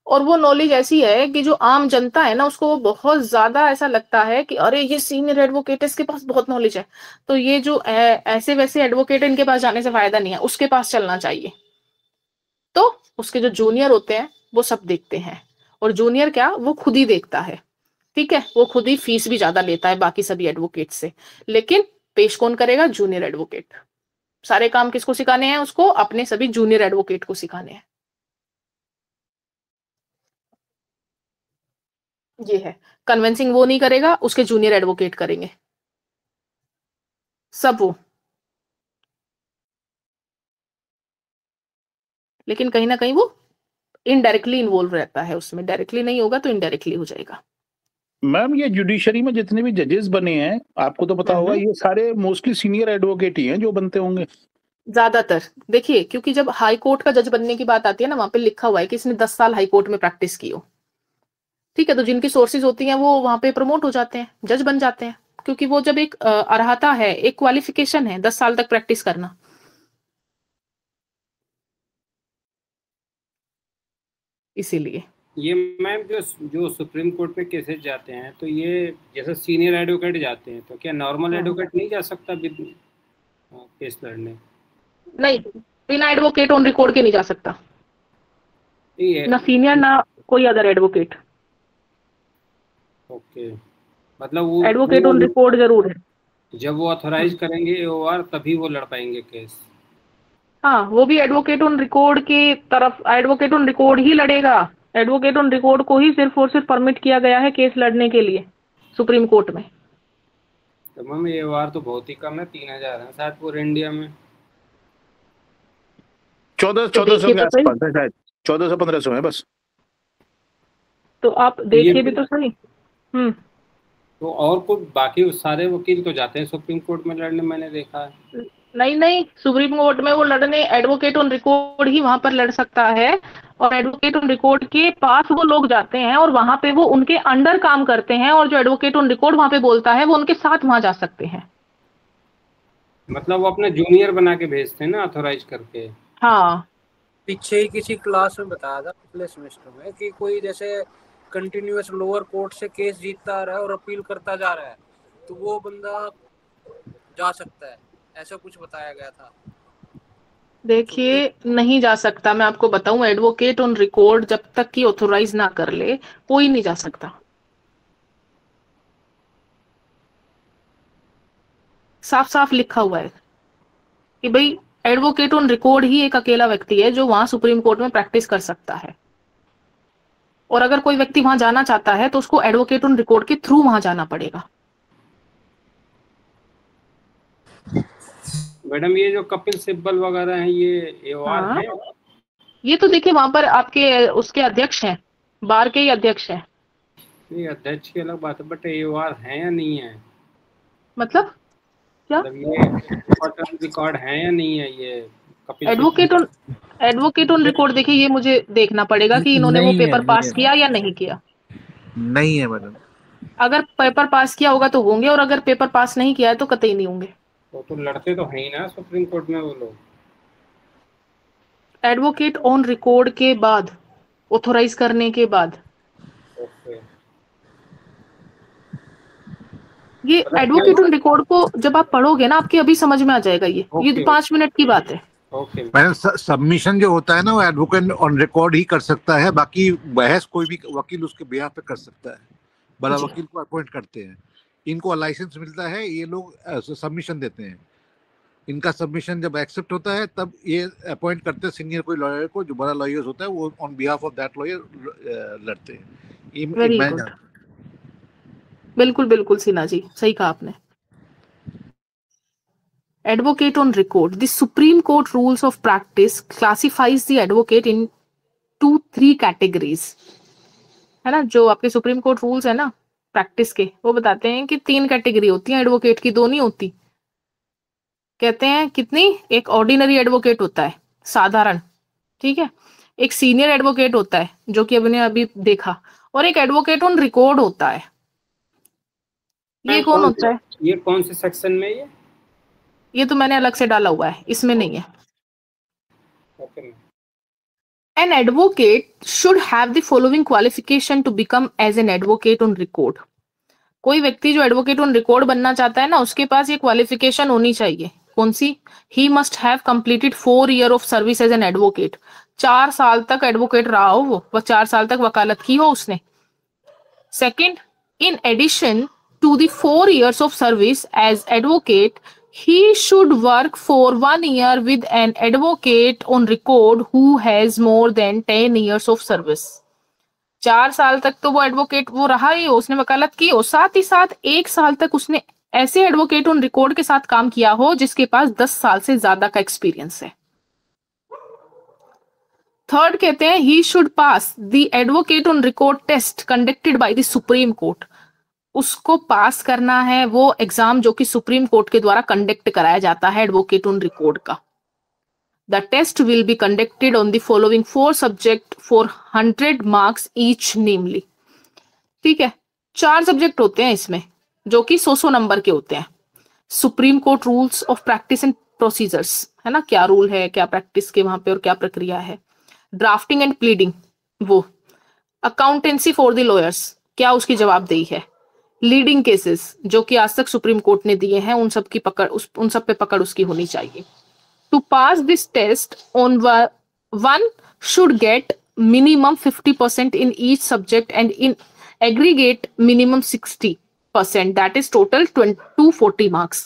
और वो नॉलेज ऐसी है कि जो आम जनता है ना उसको वो बहुत ज्यादा ऐसा लगता है कि अरे ये सीनियर एडवोकेट है, इसके पास बहुत नॉलेज है, तो ये जो ऐसे वैसे एडवोकेट है इनके पास जाने से फायदा नहीं है, उसके पास चलना चाहिए। तो उसके जो जूनियर होते हैं वो सब देखते हैं, और जूनियर क्या, वो खुद ही देखता है, ठीक है, वो खुद ही फीस भी ज्यादा लेता है बाकी सभी एडवोकेट से, लेकिन पेश कौन करेगा? Junior advocate. सारे काम किसको सिखाने हैं? उसको अपने सभी जूनियर एडवोकेट को सिखाने हैं। ये है, कन्विंसिंग वो नहीं करेगा, उसके जूनियर एडवोकेट करेंगे सब वो। लेकिन कहीं ना कहीं वो इनडायरेक्टली इन्वॉल्व रहता है उसमें, डायरेक्टली नहीं होगा तो इनडायरेक्टली हो जाएगा। मैम ये जुडिशरी में जितने भी जजेस बने हैं, आपको तो पता होगा, ये सारे मोस्टली सीनियर एडवोकेट ही हैं जो बनते होंगे ज्यादातर। देखिए, क्योंकि जब हाई कोर्ट का जज बनने की बात आती है ना, वहां पे लिखा हुआ है कि इसने 10 साल हाई कोर्ट में प्रैक्टिस की हो। ठीक है, तो जिनकी सोर्सेज होती हैं वो वहां पे प्रमोट हो जाते हैं, जज बन जाते हैं, क्योंकि वो जब एक अर्हता है, एक क्वालिफिकेशन है 10 साल तक प्रैक्टिस करना। इसीलिए ये मैम जो सुप्रीम कोर्ट में केसेस जाते हैं, तो ये जैसे सीनियर एडवोकेट जाते हैं, तो क्या नॉर्मल एडवोकेट नहीं जा सकता केस लड़ने? नहीं, बिना एडवोकेट ऑन रिकॉर्ड के नहीं जा सकता, ना सीनियर ना कोई अदर एडवोकेट। ओके, मतलब वो एडवोकेट ऑन रिकॉर्ड जरूर है। जब वो ऑथराइज करेंगे AOR तभी वो लड़ पाएंगे केस। हाँ, वो भी एडवोकेट ऑन रिकॉर्ड की तरफ, एडवोकेट ऑन रिकॉर्ड ही लड़ेगा। एडवोकेट ऑन रिकॉर्ड को ही सिर्फ और सिर्फ परमिट किया गया है केस लड़ने के लिए सुप्रीम कोर्ट में। तो मैम AOR तो बहुत ही कम है, 3000 है शायद पूरे इंडिया में। 1400 के आसपास है शायद, 1400-1500 है बस। तो आप देखिए भी तो सही। तो और कुछ बाकी सारे वकील तो जाते हैं सुप्रीम कोर्ट में लड़ने, मैंने देखा है। नहीं, सुप्रीम कोर्ट में वो लड़ने एडवोकेट ऑन रिकॉर्ड ही वहां पर लड़ सकता है, और एडवोकेट ऑन रिकॉर्ड के पास वो लोग जाते हैं और वहां पे वो उनके अंडर काम करते हैं, और जो एडवोकेट ऑन रिकॉर्ड वहां पे बोलता है वो उनके साथ वहां जा सकते हैं। मतलब वो अपने जूनियर बना के भेजते हैं ना, ऑथोराइज करके। हाँ, पीछे ही किसी क्लास में बताया था पिछले सेमेस्टर में कि कोई जैसे कंटिन्यूअस लोअर कोर्ट से केस जीतता आ रहा है और अपील करता जा रहा है, तो वो बंदा जा सकता है, ऐसा कुछ बताया गया था। देखिए, नहीं जा सकता। मैं आपको बताऊं, एडवोकेट ऑन रिकॉर्ड जब तक कि ऑथोराइज ना कर ले कोई नहीं जा सकता। साफ साफ लिखा हुआ है कि भाई एडवोकेट ऑन रिकॉर्ड ही एक अकेला व्यक्ति है जो वहां सुप्रीम कोर्ट में प्रैक्टिस कर सकता है, और अगर कोई व्यक्ति वहां जाना चाहता है तो उसको एडवोकेट ऑन रिकॉर्ड के थ्रू वहां जाना पड़ेगा। मैडम ये जो कपिल सिब्बल वगैरह हैं, ये AOR है? ये तो देखिए वहां पर आपके उसके अध्यक्ष हैं, बार के ही अध्यक्ष हैं। नहीं, अध्यक्ष की अलग बात है, बट AOR है या नहीं है? मतलब क्या? मतलब ये रिकॉर्ड है या नहीं है ये कपिल? एडवोकेट ऑन रिकॉर्ड देखिए, ये मुझे देखना पड़ेगा कि इन्होंने वो पेपर पास किया या नहीं किया। नहीं है मैडम। अगर पेपर पास किया होगा तो होंगे, और अगर पेपर पास नहीं किया है तो कतई नहीं होंगे। तो लड़ते तो हैं ही ना सुप्रीम कोर्ट में वो लोग। एडवोकेट ऑन रिकॉर्ड के बाद, ऑथोराइज करने के बाद। ये एडवोकेट ऑन रिकॉर्ड को जब आप पढ़ोगे ना, आपके अभी समझ में आ जाएगा। ये 5 मिनट की बात है। मैडम सबमिशन जो होता है ना, वो एडवोकेट ऑन रिकॉर्ड ही कर सकता है, बाकी बहस कोई भी वकील उसके बिहाफ पे कर सकता है। बड़ा वकील को अपॉइंट करते हैं, इनको लाइसेंस मिलता है, ये लोग सबमिशन देते हैं। इनका सबमिशन जब एक्सेप्ट होता है तब ये अपॉइंट करते हैं सीनियर कोई लॉयर को, जो बड़ा लॉयर होता है, वो on behalf of that lawyer लड़ते हैं। बिल्कुल सिन्हा जी, सही कहा आपने। Advocate on record. The Supreme Court rules of practice classifies the advocate in 2-3 categories. है ना, जो आपके सुप्रीम कोर्ट रूल्स है ना प्रैक्टिस के, वो बताते हैं कि 3 कैटेगरी होती है एडवोकेट की, 2 नहीं होती। कहते हैं कितनी? एक ऑर्डिनरी एडवोकेट होता है, साधारण, ठीक है। एक सीनियर एडवोकेट होता है जो कि हमने अभी देखा, और एक एडवोकेट ऑन रिकॉर्ड होता है। ये कौन होता है? ये कौन से सेक्शन में? ये तो मैंने अलग से डाला हुआ है, इसमें नहीं है। An advocate should have the following qualification to become as an advocate on record. कोई व्यक्ति जो एडवोकेट ऑन रिकॉर्ड बनना चाहता है ना, उसके पास ये क्वालिफिकेशन होनी चाहिए। कौन सी? He must have completed 4 years of service as an advocate. 4 साल तक एडवोकेट रहा हो वो 4 साल तक वकालत की हो उसने। Second, in addition to the 4 years of service as advocate, he should work for 1 year with an advocate on record who has more than 10 years of service. 4 साल तक तो वो एडवोकेट वो रहा ही हो, उसने वकालत की हो, साथ ही साथ 1 साल तक उसने ऐसे एडवोकेट ऑन रिकॉर्ड के साथ काम किया हो जिसके पास 10 साल से ज्यादा का एक्सपीरियंस है। थर्ड कहते हैं he should pass the advocate on record test conducted by the supreme court. उसको पास करना है वो एग्जाम जो कि सुप्रीम कोर्ट के द्वारा कंडक्ट कराया जाता है एडवोकेट ऑन रिकॉर्ड का। The test will be conducted on the following 4 subject for 100 marks each namely. ठीक है, 4 सब्जेक्ट होते हैं इसमें जो कि 100 नंबर के होते हैं। Supreme court rules of practice and procedures, है ना, क्या रूल है, क्या प्रैक्टिस के वहां पे और क्या प्रक्रिया है। ड्राफ्टिंग एंड प्लीडिंग, वो अकाउंटेंसी फॉर द लॉयर्स, क्या उसकी जवाबदेही है। लीडिंग केसेस जो कि आज तक सुप्रीम कोर्ट ने दिए हैं, उन सब की पकड़ उन सब पे पकड़ उसकी होनी चाहिए। To pass this test on one should get minimum 50% in each subject and in aggregate minimum 60%, that is total 240 marks।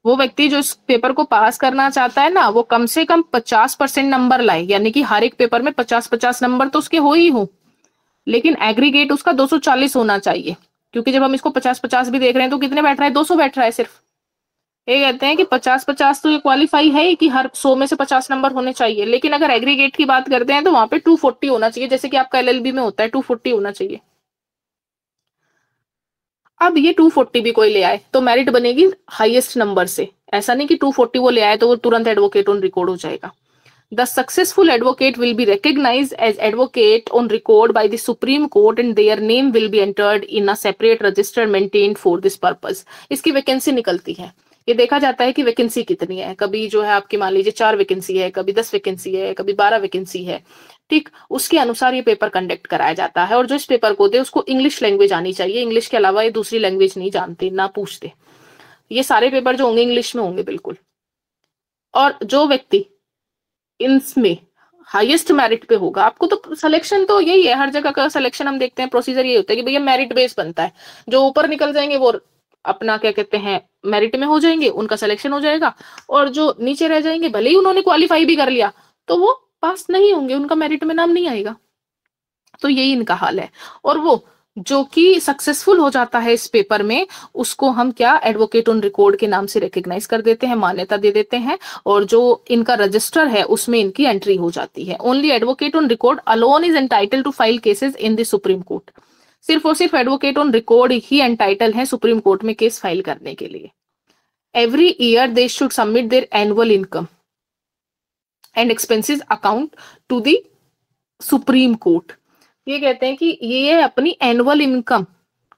वो व्यक्ति जो इस पेपर को पास करना चाहता है ना, वो कम से कम 50% नंबर लाए, यानी कि हर एक पेपर में 50-50 नंबर तो उसके हो ही हो, लेकिन एग्रीगेट उसका 240 होना चाहिए। क्योंकि जब हम इसको 50-50 भी देख रहे हैं तो कितने बैठ रहा है, 200 बैठ रहा है सिर्फ। ये कहते हैं कि 50-50 तो ये क्वालिफाई है कि हर 100 में से 50 नंबर होने चाहिए, लेकिन अगर एग्रीगेट की बात करते हैं तो वहां पे 240 होना चाहिए, जैसे कि आपका एलएलबी में होता है 240 होना चाहिए। अब ये 240 भी कोई ले आए तो मेरिट बनेगी हाईएस्ट नंबर से, ऐसा नहीं कि 240 वो ले आए तो वो तुरंत एडवोकेट ऑन रिकॉर्ड हो जाएगा। The successful advocate will be recognized as advocate on record by the Supreme Court and their name will be entered in a separate register maintained for this purpose। इसकी vacancy निकलती है, ये देखा जाता है कि वैकेंसी कितनी है। कभी जो है आपकी मान लीजिए 4 वैकेंसी है, कभी 10 वैकेंसी है, कभी 12 वैकेंसी है। ठीक, उसके अनुसार ये पेपर कंडक्ट कराया जाता है। और जो इस पेपर को दे उसको इंग्लिश लैंग्वेज आनी चाहिए, इंग्लिश के अलावा ये दूसरी लैंग्वेज नहीं जानते, ना पूछते। ये सारे पेपर जो होंगे इंग्लिश में होंगे बिल्कुल। और जो व्यक्ति इनमें हाईएस्ट मेरिट पे होगा, आपको तो सिलेक्शन तो यही है, हर जगह का सिलेक्शन हम देखते हैं, प्रोसीजर ये होता है कि भैया मेरिट बेस बनता है। जो ऊपर निकल जाएंगे वो अपना क्या कहते हैं मेरिट में हो जाएंगे, उनका सिलेक्शन हो जाएगा। और जो नीचे रह जाएंगे, भले ही उन्होंने क्वालिफाई भी कर लिया तो वो पास नहीं होंगे, उनका मेरिट में नाम नहीं आएगा। तो यही इनका हाल है। और वो जो कि सक्सेसफुल हो जाता है इस पेपर में, उसको हम क्या एडवोकेट ऑन रिकॉर्ड के नाम से रिकॉग्नाइज कर देते हैं, मान्यता दे देते हैं। और जो इनका रजिस्टर है उसमें इनकी एंट्री हो जाती है। Only advocate on record alone is entitle to file cases in the supreme court. सिर्फ और सिर्फ एडवोकेट ऑन रिकॉर्ड ही एंटाइटल है सुप्रीम कोर्ट में केस फाइल करने के लिए। Every year they should submit their annual income and expenses account to the supreme court. ये कहते हैं कि ये अपनी एनुअल इनकम,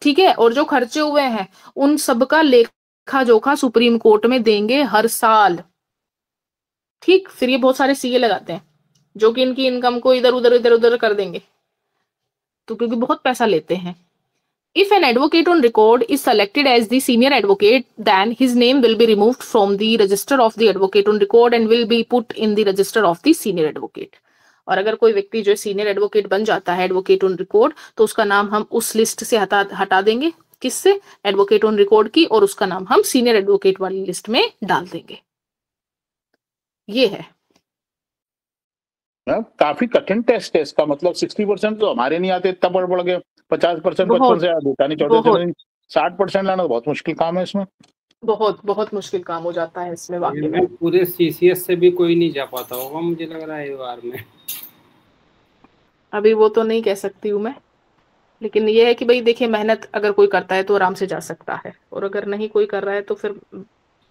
ठीक है, और जो खर्चे हुए हैं उन सबका लेखा जोखा सुप्रीम कोर्ट में देंगे हर साल। ठीक, फिर ये बहुत सारे सीए लगाते हैं जो कि इनकी इनकम को इधर उधर कर देंगे, तो क्योंकि बहुत पैसा लेते हैं। If an advocate on record is selected as the senior advocate, then his name will be removed from the register of the advocate on record and will be put in the register of the senior advocate। और अगर कोई व्यक्ति जो senior advocate बन जाता है advocate on record, तो उसका नाम हम उस लिस्ट से हटा देंगे। किससे? एडवोकेट ऑन रिकॉर्ड की, और उसका नाम हम सीनियर एडवोकेट वाली लिस्ट में डाल देंगे। ये है काफी कठिन टेस्ट है इसका, मतलब 60% तो हमारे नहीं आते, इतना पढ़ के 50% बचपन से देता नहीं, 60% लाना बहुत मुश्किल काम है इसमें, बहुत मुश्किल काम हो जाता है इसमें वाकई में। पूरे सीसीएस से भी कोई नहीं जा पाता होगा मुझे लग रहा है बार में। अभी वो तो नहीं कह सकती हूँ मैं, लेकिन ये है कि भाई देखिए मेहनत अगर कोई करता है तो आराम से जा सकता है, और अगर नहीं कोई कर रहा है तो फिर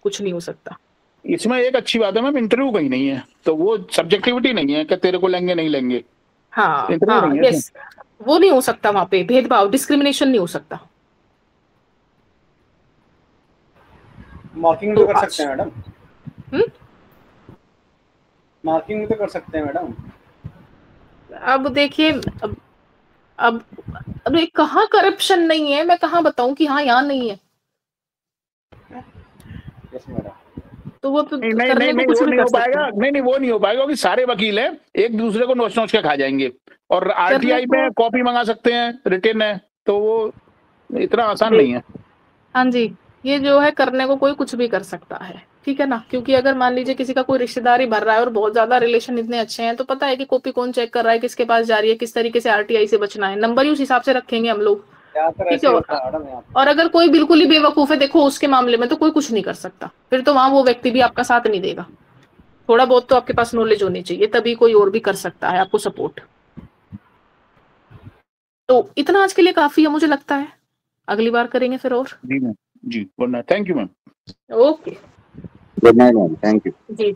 कुछ नहीं हो सकता। इसमें एक अच्छी बात है मैम, इंटरव्यू कहीं नहीं है, तो वो सब्जेक्टिविटी नहीं है कि तेरे को लेंगे नहीं लेंगे। हाँ, यस, वो नहीं हो सकता, वहां पे भेदभाव डिस्क्रिमिनेशन नहीं हो सकता। मार्किंग तो कर सकते हैं मैडम, मार्किंग तो कर सकते हैं मैडम। अब देखिए, अब कहाँ करप्शन नहीं है, मैं कहाँ बताऊं कि हाँ यहाँ नहीं है। यस मैडम, तो वो तो नहीं हो पाएगा, नहीं वो नहीं हो पाएगा क्योंकि सारे वकील हैं एक दूसरे को नोच के खा जाएंगे, और आरटीआई में कॉपी मंगा सकते हैं, रिटर्न है, तो वो इतना आसान नहीं है। हाँ जी, ये जो है करने को कोई कुछ भी कर सकता है, ठीक है ना, क्योंकि अगर मान लीजिए किसी का कोई रिश्तेदार ही भर रहा है और बहुत ज्यादा रिलेशन इतने अच्छे हैं, तो पता है कि कॉपी कौन चेक कर रहा है, किसके पास जा रही है, किस तरीके से आरटीआई से बचना है, नंबर ही उस हिसाब से रखेंगे हम लोग, ठीक है। और अगर कोई बिल्कुल ही बेवकूफ है, देखो उसके मामले में तो कोई कुछ नहीं कर सकता, फिर तो वहां वो व्यक्ति भी आपका साथ नहीं देगा। थोड़ा बहुत तो आपके पास नॉलेज होनी चाहिए, तभी कोई और भी कर सकता है आपको सपोर्ट। तो इतना आज के लिए काफी है मुझे लगता है, अगली बार करेंगे फिर और। जी मैम, जी good night, thank you ma'am. Okay, good night ma'am, thank you. Ji.